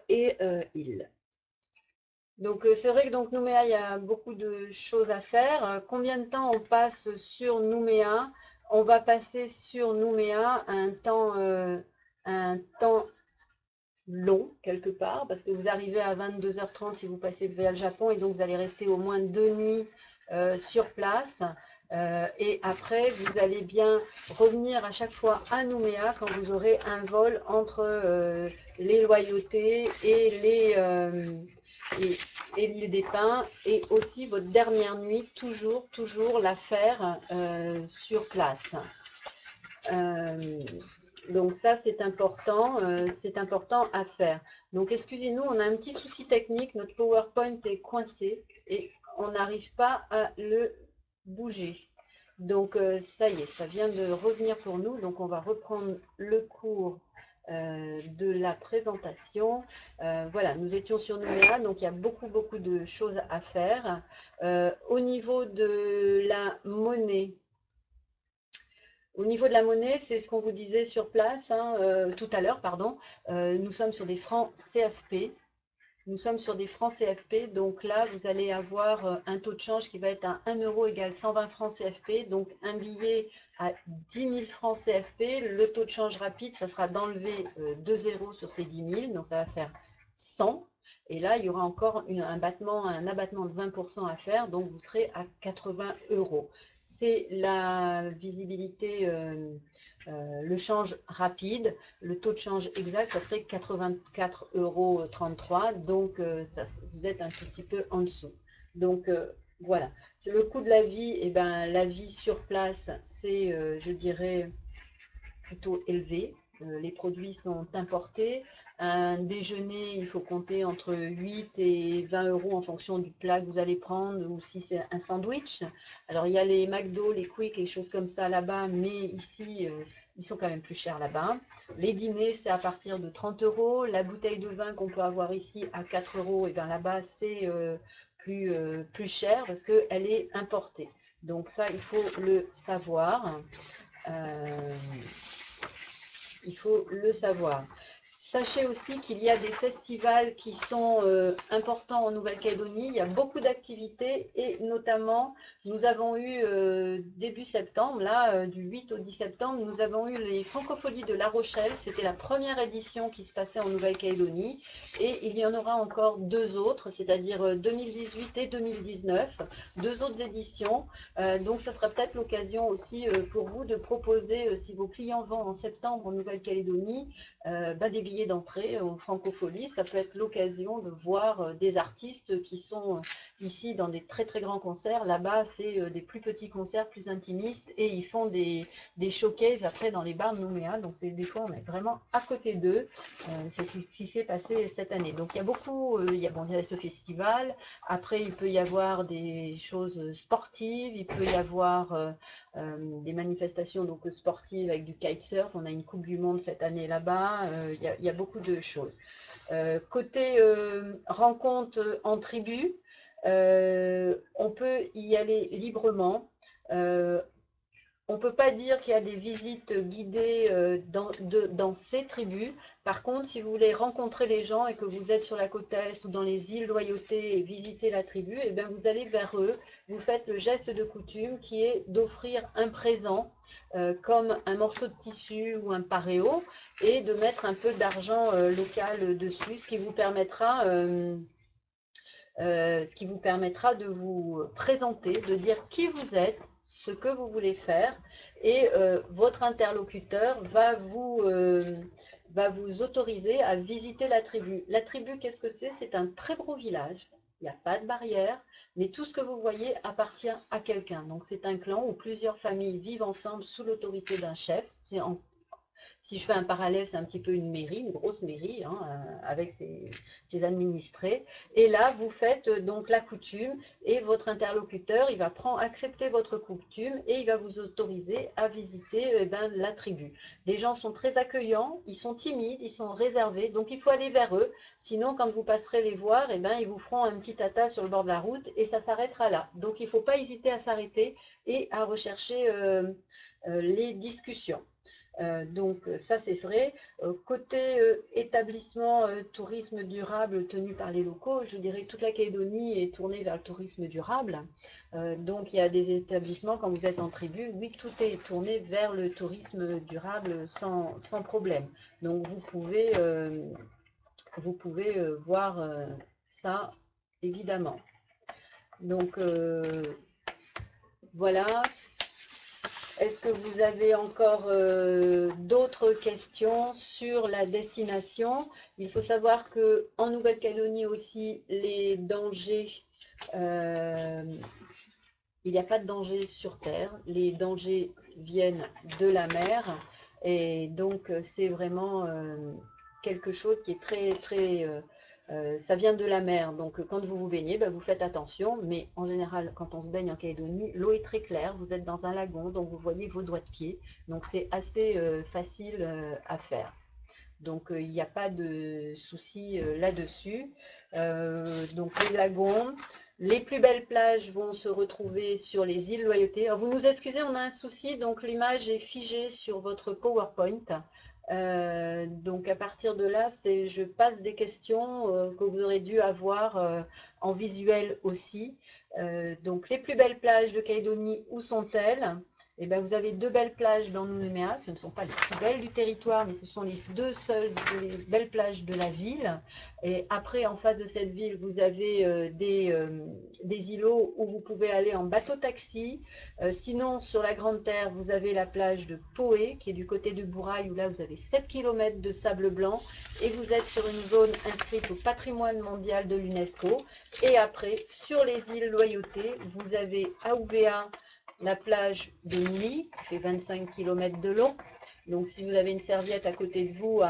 Speaker 2: et île.
Speaker 1: Donc c'est vrai que donc Nouméa, il y a beaucoup de choses à faire. Combien de temps on passe sur Nouméa? On va passer sur Nouméa un temps long quelque part, parce que vous arrivez à 22h30 si vous passez via le Japon, et donc vous allez rester au moins 2 nuits sur place. Et après, vous allez bien revenir à chaque fois à Nouméa quand vous aurez un vol entre les Loyautés et l'île des Pins, et aussi votre dernière nuit, toujours la faire sur place. Donc ça, c'est important à faire. Donc excusez-nous, on a un petit souci technique, notre PowerPoint est coincé et on n'arrive pas à le bouger. Donc ça y est, ça vient de revenir pour nous. Donc on va reprendre le cours de la présentation. Voilà, nous étions sur Nouméa, donc il y a beaucoup de choses à faire. Au niveau de la monnaie, c'est ce qu'on vous disait sur place, hein, tout à l'heure, pardon. Nous sommes sur des francs CFP. Nous sommes sur des francs CFP, donc là, vous allez avoir un taux de change qui va être à 1 euro égale 120 francs CFP, donc un billet à 10 000 francs CFP. Le taux de change rapide, ça sera d'enlever 2 zéros sur ces 10 000, donc ça va faire 100. Et là, il y aura encore un abattement de 20% à faire, donc vous serez à 80 euros. C'est la visibilité, le change rapide. Le taux de change exact, ça serait 84,33 €. Donc, vous êtes un tout petit peu en dessous. Donc, voilà. C'est le coût de la vie. Et ben, la vie sur place, c'est, je dirais, plutôt élevé. Les produits sont importés. Un déjeuner, il faut compter entre 8 et 20 euros en fonction du plat que vous allez prendre, ou si c'est un sandwich. Alors, il y a les McDo, les Quick, les choses comme ça là-bas, mais ici, ils sont quand même plus chers là-bas. Les dîners, c'est à partir de 30 euros. La bouteille de vin qu'on peut avoir ici à 4 euros, et bien là-bas, c'est plus cher parce qu'elle est importée. Donc ça, il faut le savoir. Il faut le savoir. Sachez aussi qu'il y a des festivals qui sont importants en Nouvelle-Calédonie. Il y a beaucoup d'activités et notamment, nous avons eu début septembre, là, du 8 au 10 septembre, nous avons eu les Francopholies de La Rochelle. C'était la première édition qui se passait en Nouvelle-Calédonie et il y en aura encore deux autres, c'est-à-dire 2018 et 2019, deux autres éditions. Donc, ça sera peut-être l'occasion aussi pour vous de proposer, si vos clients vont en septembre en Nouvelle-Calédonie, des billets d'entrée aux Francopholies. Ça peut être l'occasion de voir des artistes qui sont ici dans des très très grands concerts. Là-bas, c'est des plus petits concerts, plus intimistes, et ils font des showcases après dans les bars de Nouméa. Donc des fois, on est vraiment à côté d'eux. C'est ce qui s'est passé cette année. Donc il y a beaucoup, il y a ce festival. Après, il peut y avoir des choses sportives, il peut y avoir des manifestations donc sportives avec du kitesurf. On a une Coupe du Monde cette année là-bas. Il y a beaucoup de choses. Côté rencontre en tribu, on peut y aller librement. On ne peut pas dire qu'il y a des visites guidées dans ces tribus. Par contre, si vous voulez rencontrer les gens et que vous êtes sur la côte Est ou dans les îles Loyauté et visiter la tribu, eh bien vous allez vers eux. Vous faites le geste de coutume qui est d'offrir un présent comme un morceau de tissu ou un paréo et de mettre un peu d'argent local dessus, ce qui vous permettra de vous présenter, de dire qui vous êtes, ce que vous voulez faire, et votre interlocuteur va vous autoriser à visiter la tribu. La tribu, qu'est-ce que c'est? C'est un très gros village, il n'y a pas de barrière, mais tout ce que vous voyez appartient à quelqu'un. Donc c'est un clan où plusieurs familles vivent ensemble sous l'autorité d'un chef. Si je fais un parallèle, c'est un petit peu une mairie, une grosse mairie, hein, avec ses administrés. Et là, vous faites donc la coutume et votre interlocuteur, il va accepter votre coutume et il va vous autoriser à visiter la tribu. Les gens sont très accueillants, ils sont timides, ils sont réservés, donc il faut aller vers eux. Sinon, quand vous passerez les voir, ils vous feront un petit tata sur le bord de la route et ça s'arrêtera là. Donc, il ne faut pas hésiter à s'arrêter et à rechercher les discussions. Donc ça c'est vrai. Côté établissement tourisme durable tenu par les locaux, je dirais que toute la Calédonie est tournée vers le tourisme durable. Donc il y a des établissements, quand vous êtes en tribu, oui, tout est tourné vers le tourisme durable sans problème. Donc vous pouvez voir ça évidemment. Donc voilà. Est-ce que vous avez encore d'autres questions sur la destination? Il faut savoir qu'en Nouvelle-Calédonie aussi, les dangers, il n'y a pas de danger sur Terre. Les dangers viennent de la mer. Et donc, c'est vraiment quelque chose qui est très, très... ça vient de la mer, donc quand vous vous baignez, vous faites attention, mais en général, quand on se baigne en Calédonie, l'eau est très claire, vous êtes dans un lagon, donc vous voyez vos doigts de pied, donc c'est assez facile à faire. Donc il n'y a pas de souci là-dessus. Donc les lagons, les plus belles plages vont se retrouver sur les îles Loyauté. Alors, vous nous excusez, on a un souci, donc l'image est figée sur votre PowerPoint. Donc à partir de là, je passe des questions que vous aurez dû avoir en visuel aussi. Donc les plus belles plages de Calédonie, où sont-elles? Eh bien, vous avez deux belles plages dans Nouméa. Ce ne sont pas les plus belles du territoire, mais ce sont les deux seules belles plages de la ville. Et après, en face de cette ville, vous avez des îlots où vous pouvez aller en bateau-taxi. Sinon, sur la Grande Terre, vous avez la plage de Poé, qui est du côté de Bourail, où là, vous avez 7 km de sable blanc. Et vous êtes sur une zone inscrite au patrimoine mondial de l'UNESCO. Et après, sur les îles Loyauté, vous avez à Ouvéa, la plage de Nouilly, qui fait 25 km de long. Donc, si vous avez une serviette à côté de vous,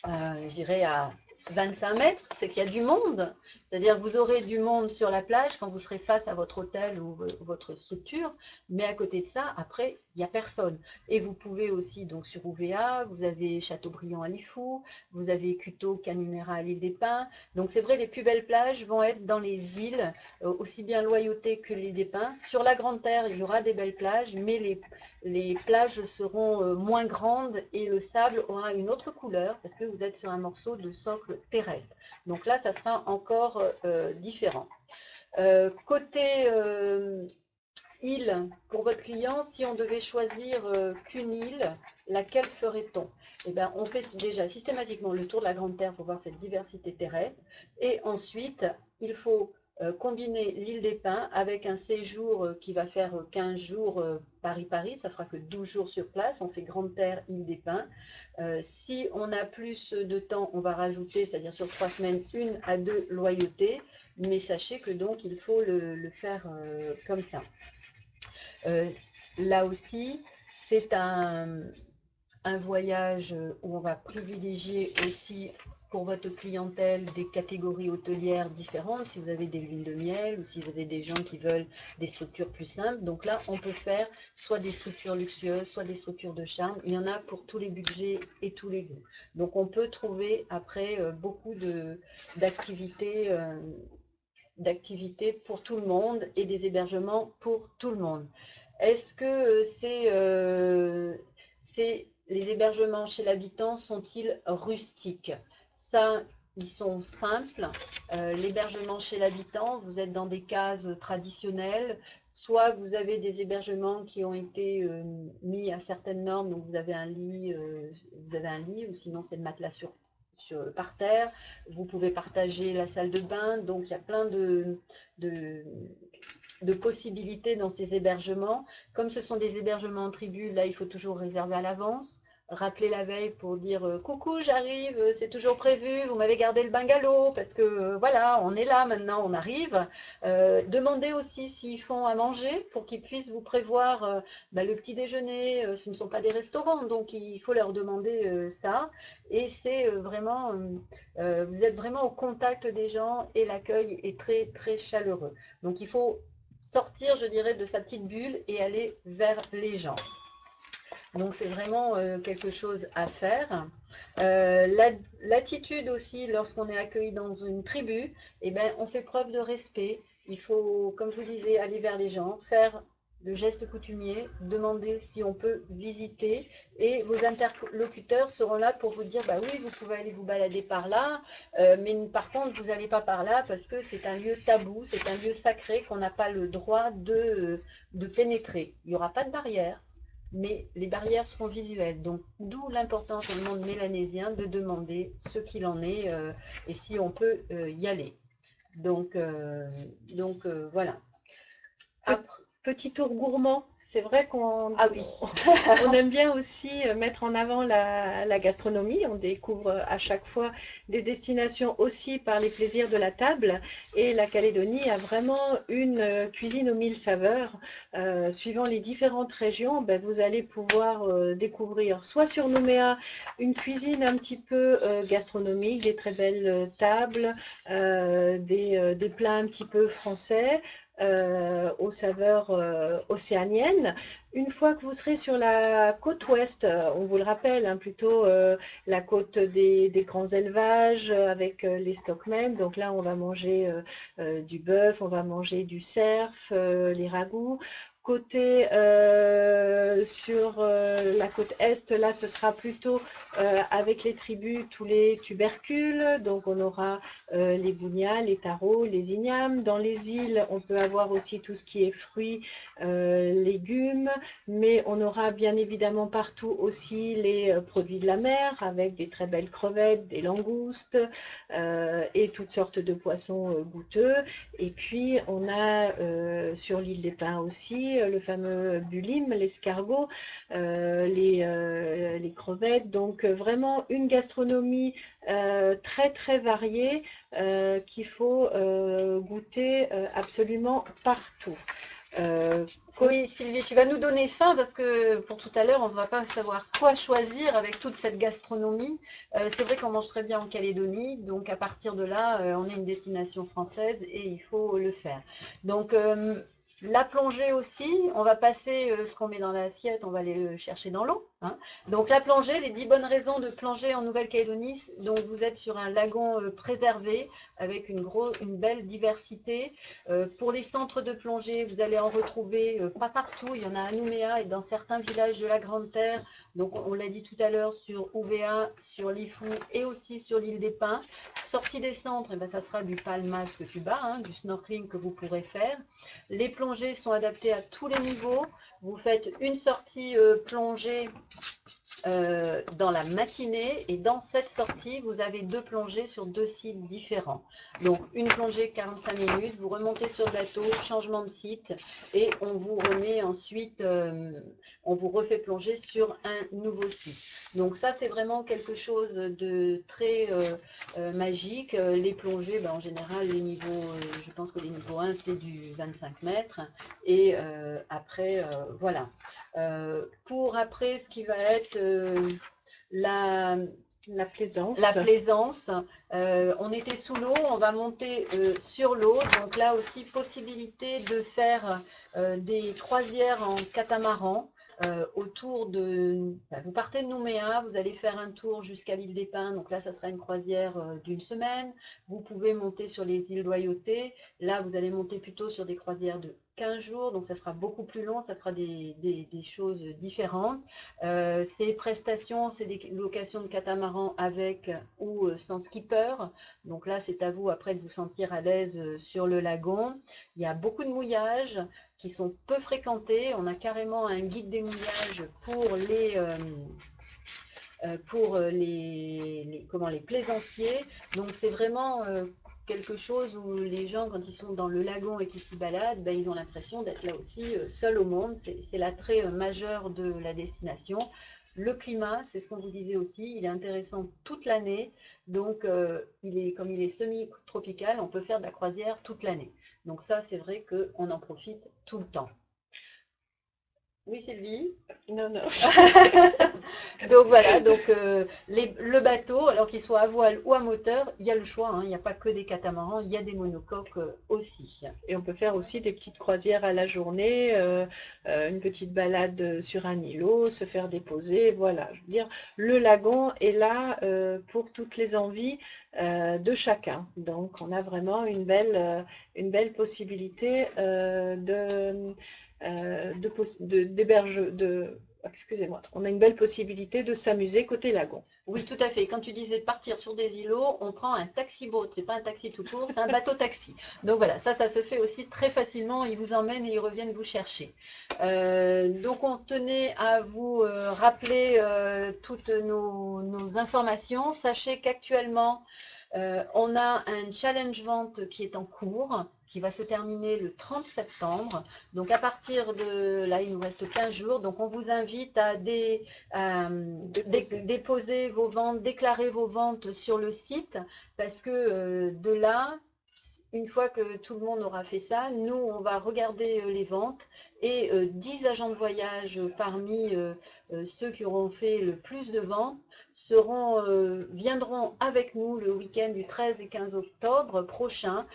Speaker 1: je dirais à 25 mètres, c'est qu'il y a du monde. C'est-à-dire que vous aurez du monde sur la plage quand vous serez face à votre hôtel ou votre structure, mais à côté de ça, après, il n'y a personne. Et vous pouvez aussi, donc sur UVA, vous avez Châteaubriand à Lifou, vous avez Cuteau, Canuméra à l'île des Pins. Donc c'est vrai, les plus belles plages vont être dans les îles, aussi bien Loyauté que l'île des Pins. Sur la Grande Terre, il y aura des belles plages, mais les plages seront moins grandes et le sable aura une autre couleur parce que vous êtes sur un morceau de socle terrestre. Donc là, ça sera encore différent. Côté île, pour votre client, si on devait choisir qu'une île, laquelle ferait-on? Eh bien, on fait déjà systématiquement le tour de la Grande Terre pour voir cette diversité terrestre. Et ensuite, il faut combiner l'île des Pins avec un séjour qui va faire 15 jours Paris-Paris, ça fera que 12 jours sur place, on fait Grande Terre, île des Pins. Si on a plus de temps, on va rajouter, c'est-à-dire sur 3 semaines, 1 à 2 loyautés, mais sachez que donc il faut le faire comme ça. Là aussi, c'est un voyage où on va privilégier aussi pour votre clientèle des catégories hôtelières différentes, si vous avez des lunes de miel ou si vous avez des gens qui veulent des structures plus simples. Donc là, on peut faire soit des structures luxueuses, soit des structures de charme. Il y en a pour tous les budgets et tous les goûts. Donc on peut trouver après beaucoup d'activités pour tout le monde et des hébergements pour tout le monde. Est-ce que les hébergements chez l'habitant sont-ils rustiques? Ça, ils sont simples. L'hébergement chez l'habitant, vous êtes dans des cases traditionnelles. Soit vous avez des hébergements qui ont été mis à certaines normes, donc vous avez un lit, ou sinon c'est le matelas par terre. Vous pouvez partager la salle de bain, donc il y a plein de possibilités dans ces hébergements. Comme ce sont des hébergements en tribu, là il faut toujours réserver à l'avance. Rappeler la veille pour dire coucou, j'arrive, c'est toujours prévu, vous m'avez gardé le bungalow parce que voilà, on est là maintenant, on arrive. Demandez aussi s'ils font à manger pour qu'ils puissent vous prévoir le petit déjeuner. Ce ne sont pas des restaurants, donc il faut leur demander ça. Et c'est vraiment, vous êtes vraiment au contact des gens et l'accueil est très très chaleureux. Donc il faut sortir, je dirais, de sa petite bulle et aller vers les gens. Donc c'est vraiment quelque chose à faire. L'attitude aussi, lorsqu'on est accueilli dans une tribu, eh ben, on fait preuve de respect. Il faut, comme je vous disais, aller vers les gens, faire le geste coutumier, demander si on peut visiter et vos interlocuteurs seront là pour vous dire bah oui, vous pouvez aller vous balader par là, mais par contre vous n'allez pas par là parce que c'est un lieu tabou, c'est un lieu sacré qu'on n'a pas le droit de pénétrer. Il n'y aura pas de barrière, mais les barrières seront visuelles. Donc d'où l'importance dans le monde mélanésien de demander ce qu'il en est et si on peut y aller. Donc voilà.
Speaker 2: Petit tour gourmand, c'est vrai qu'on
Speaker 1: oui.
Speaker 2: on aime bien aussi mettre en avant la gastronomie. On découvre à chaque fois des destinations aussi par les plaisirs de la table. Et la Calédonie a vraiment une cuisine aux 1000 saveurs. Suivant les différentes régions, vous allez pouvoir découvrir soit sur Nouméa une cuisine un petit peu gastronomique, des très belles tables, des plats un petit peu français. Aux saveurs océaniennes. Une fois que vous serez sur la côte ouest, on vous le rappelle, plutôt la côte des grands élevages avec les stockmen. Donc là, on va manger du bœuf, on va manger du cerf, les ragoûts. Côté sur la côte est, là ce sera plutôt avec les tribus tous les tubercules, donc on aura les bougnats, les tarots, les ignames. Dans les îles, on peut avoir aussi tout ce qui est fruits, légumes, mais on aura bien évidemment partout aussi les produits de la mer avec des très belles crevettes, des langoustes et toutes sortes de poissons goûteux. Et puis on a sur l'île des Pins aussi le fameux bulim, l'escargot, les crevettes. Donc vraiment une gastronomie très très variée qu'il faut goûter absolument partout.
Speaker 1: Oui, Sylvie, tu vas nous donner faim parce que pour tout à l'heure, on ne va pas savoir quoi choisir avec toute cette gastronomie. C'est vrai qu'on mange très bien en Calédonie, donc à partir de là, on est une destination française et il faut le faire. Donc, la plongée aussi, on va passer ce qu'on met dans l'assiette, on va aller le chercher dans l'eau, hein. Donc, la plongée, les 10 bonnes raisons de plonger en Nouvelle-Calédonie. Donc, vous êtes sur un lagon préservé avec une belle diversité. Pour les centres de plongée, vous allez en retrouver pas partout. Il y en a à Nouméa et dans certains villages de la Grande Terre. Donc, on l'a dit tout à l'heure, sur Ouvéa, sur Lifou et aussi sur l'île des Pins. Sortie des centres, eh ben, ça sera du palmas que tu bats, hein, du snorkeling que vous pourrez faire. Les plongées sont adaptées à tous les niveaux. Vous faites une sortie plongée dans la matinée et dans cette sortie, vous avez 2 plongées sur 2 sites différents. Donc une plongée 45 minutes, vous remontez sur le bateau, changement de site et on vous remet ensuite, on vous refait plonger sur un nouveau site. Donc ça c'est vraiment quelque chose de très magique. Les plongées, ben, en général les niveaux, je pense que les niveaux 1 c'est du 25 mètres et après voilà. Pour après, ce qui va être la,
Speaker 2: La plaisance.
Speaker 1: la plaisance, on était sous l'eau, on va monter sur l'eau. Donc là aussi, possibilité de faire des croisières en catamaran. Autour de... Vous partez de Nouméa, vous allez faire un tour jusqu'à l'île des Pins. Donc là, ça sera une croisière d'une semaine. Vous pouvez monter sur les îles Loyauté. Là, vous allez monter plutôt sur des croisières de 15 jours. Donc ça sera beaucoup plus long, ça sera des choses différentes. Ces prestations, c'est des locations de catamaran avec ou sans skipper. Donc là, c'est à vous après de vous sentir à l'aise sur le lagon. Il y a beaucoup de mouillages qui sont peu fréquentés. On a carrément un guide des mouillages pour les plaisanciers. Donc c'est vraiment quelque chose où les gens, quand ils sont dans le lagon et qu'ils s'y baladent, ben, ils ont l'impression d'être là aussi seuls au monde. C'est l'attrait majeur de la destination. Le climat, c'est ce qu'on vous disait aussi, il est intéressant toute l'année. Donc, comme il est semi-tropical, on peut faire de la croisière toute l'année. Donc ça, c'est vrai qu'on en profite tout le temps. Oui, Sylvie.
Speaker 2: Non, non.
Speaker 1: Donc voilà, donc le bateau, alors qu'il soit à voile ou à moteur, il y a le choix, hein, il n'y a pas que des catamarans, il y a des monocoques aussi.
Speaker 2: Et on peut faire aussi des petites croisières à la journée, une petite balade sur un îlot, se faire déposer, voilà. Je veux dire, le lagon est là pour toutes les envies de chacun. Donc, on a vraiment une belle possibilité excusez-moi, on a une belle possibilité de s'amuser côté lagon.
Speaker 1: Oui, tout à fait. Quand tu disais partir sur des îlots, on prend un taxi-boat. C'est pas un taxi tout court, c'est un bateau-taxi. Donc voilà, ça se fait aussi très facilement. Ils vous emmènent et ils reviennent vous chercher. Donc on tenait à vous rappeler toutes nos informations. Sachez qu'actuellement, on a un challenge vente qui est en cours, qui va se terminer le 30 septembre. Donc à partir de là, il nous reste 15 jours. Donc on vous invite à déposer vos ventes, déclarer vos ventes sur le site, parce que de là, une fois que tout le monde aura fait ça, nous, on va regarder les ventes et 10 agents de voyage parmi ceux qui auront fait le plus de ventes viendront avec nous le week-end du 13 et 15 octobre prochain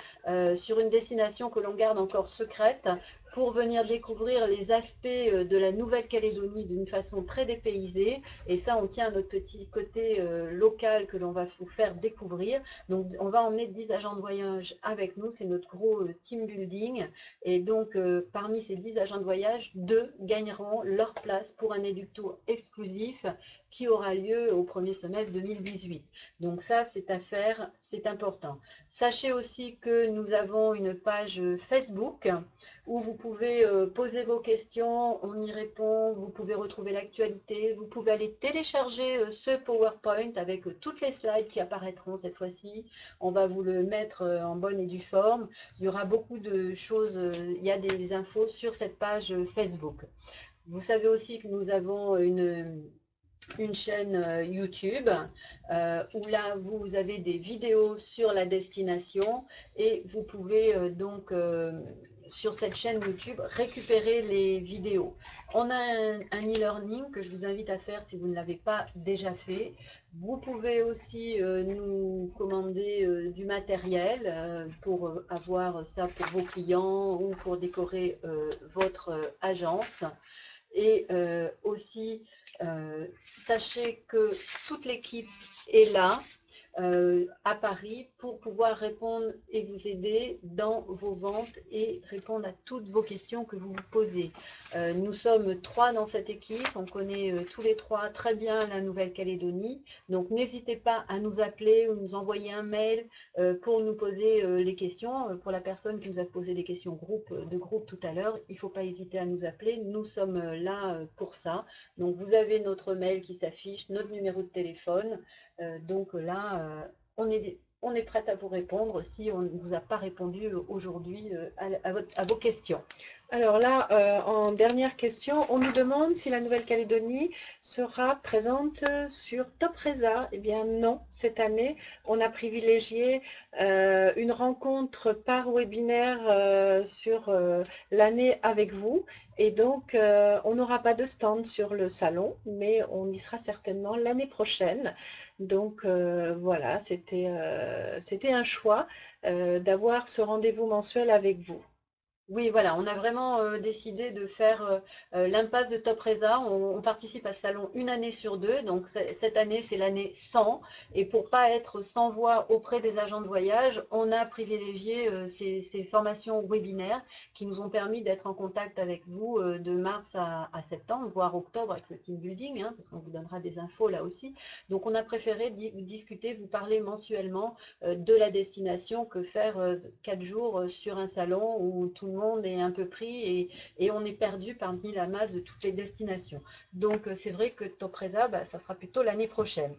Speaker 1: sur une destination que l'on garde encore secrète pour venir découvrir les aspects de la Nouvelle-Calédonie d'une façon très dépaysée. Et ça, on tient à notre petit côté local que l'on va vous faire découvrir. Donc, on va emmener 10 agents de voyage avec nous. C'est notre gros team building. Et donc, parmi ces 10 agents de voyage, 2 gagneront leur place pour un éductour exclusif qui aura lieu au premier semestre 2018. Donc ça, c'est à faire, c'est important. Sachez aussi que nous avons une page Facebook où vous pouvez poser vos questions, on y répond, vous pouvez retrouver l'actualité, vous pouvez aller télécharger ce PowerPoint avec toutes les slides qui apparaîtront cette fois-ci. On va vous le mettre en bonne et due forme. Il y aura beaucoup de choses, il y a des infos sur cette page Facebook. Vous savez aussi que nous avons une chaîne YouTube où là vous avez des vidéos sur la destination et vous pouvez donc sur cette chaîne YouTube récupérer les vidéos. On a un e-learning que je vous invite à faire si vous ne l'avez pas déjà fait. Vous pouvez aussi nous commander du matériel pour avoir ça pour vos clients ou pour décorer votre agence. Et aussi, sachez que toute l'équipe est là à Paris pour pouvoir répondre et vous aider dans vos ventes et répondre à toutes vos questions que vous vous posez. Nous sommes 3 dans cette équipe, on connaît tous les 3 très bien la Nouvelle-Calédonie, donc n'hésitez pas à nous appeler ou nous envoyer un mail pour nous poser les questions. Pour la personne qui nous a posé des questions de groupe tout à l'heure, il ne faut pas hésiter à nous appeler, nous sommes là pour ça. Donc vous avez notre mail qui s'affiche, notre numéro de téléphone. Donc là, on est prête à vous répondre si on ne vous a pas répondu aujourd'hui à vos questions.
Speaker 2: Alors là, en dernière question, on nous demande si la Nouvelle-Calédonie sera présente sur Topresa. Eh bien non, cette année, on a privilégié une rencontre par webinaire sur l'année avec vous. Et donc, on n'aura pas de stand sur le salon, mais on y sera certainement l'année prochaine. Donc voilà, c'était un choix d'avoir ce rendez-vous mensuel avec vous.
Speaker 1: Oui, voilà, on a vraiment décidé de faire l'impasse de Topresa. On participe à ce salon une année sur 2, donc cette année c'est l'année 100. Et pour pas être sans voix auprès des agents de voyage, on a privilégié ces formations webinaires qui nous ont permis d'être en contact avec vous de mars à septembre, voire octobre avec le team building, hein, parce qu'on vous donnera des infos là aussi. Donc on a préféré discuter, vous parler mensuellement de la destination que faire 4 jours sur un salon où tout le monde est un peu pris et on est perdu parmi la masse de toutes les destinations. Donc c'est vrai que Topresa, ça sera plutôt l'année prochaine.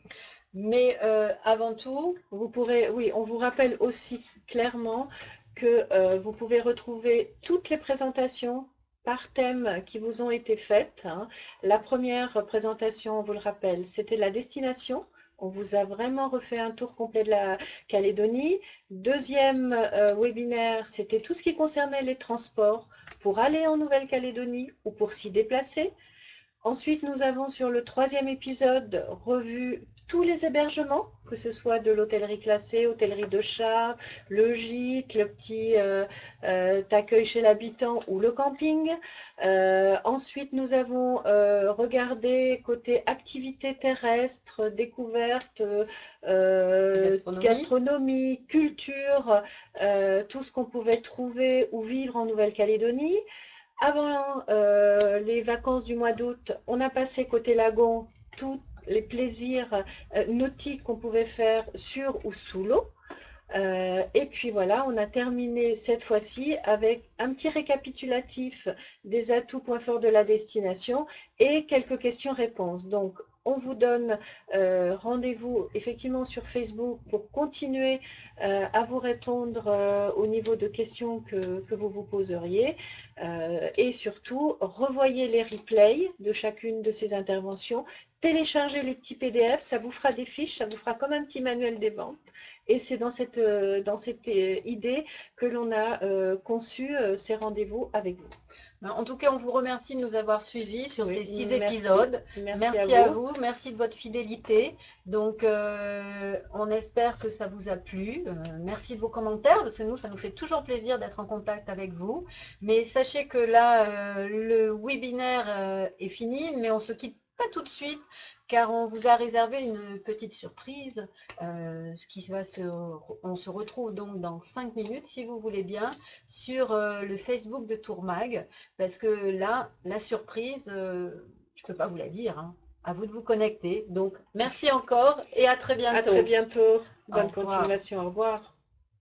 Speaker 1: Mais avant tout,
Speaker 2: vous pourrez, oui, on vous rappelle aussi clairement que vous pouvez retrouver toutes les présentations par thème qui vous ont été faites. Hein. La première présentation, on vous le rappelle, c'était la destination. On vous a vraiment refait un tour complet de la Calédonie. Deuxième webinaire, c'était tout ce qui concernait les transports pour aller en Nouvelle-Calédonie ou pour s'y déplacer. Ensuite, nous avons sur le 3e épisode revu tous les hébergements, que ce soit de l'hôtellerie classée, hôtellerie de charme, le gîte, le petit accueil chez l'habitant ou le camping. Ensuite, nous avons regardé côté activités terrestres, découvertes, gastronomie, culture, tout ce qu'on pouvait trouver ou vivre en Nouvelle-Calédonie. Avant les vacances du mois d'août, on a passé côté lagon tous les plaisirs nautiques qu'on pouvait faire sur ou sous l'eau. Et puis voilà, on a terminé cette fois-ci avec un petit récapitulatif des atouts points forts de la destination et quelques questions-réponses. Donc, on vous donne rendez-vous effectivement sur Facebook pour continuer à vous répondre au niveau de questions que vous vous poseriez. Et surtout, revoyez les replays de chacune de ces interventions, téléchargez les petits PDF, ça vous fera des fiches, ça vous fera comme un petit manuel des ventes. Et c'est dans cette idée que l'on a conçu ces rendez-vous avec vous.
Speaker 1: En tout cas, on vous remercie de nous avoir suivis sur ces 6 épisodes. Merci à vous, merci de votre fidélité. Donc, on espère que ça vous a plu. Merci de vos commentaires, parce que nous, ça nous fait toujours plaisir d'être en contact avec vous. Mais sachez que là, le webinaire est fini, mais on ne se quitte pas tout de suite, car on vous a réservé une petite surprise. On se retrouve donc dans 5 minutes, si vous voulez bien, sur le Facebook de Tourmag. Parce que là, la surprise, je ne peux pas vous la dire, hein. À vous de vous connecter. Donc, merci encore et à très bientôt.
Speaker 2: À très bientôt. Bonne continuation. Au revoir.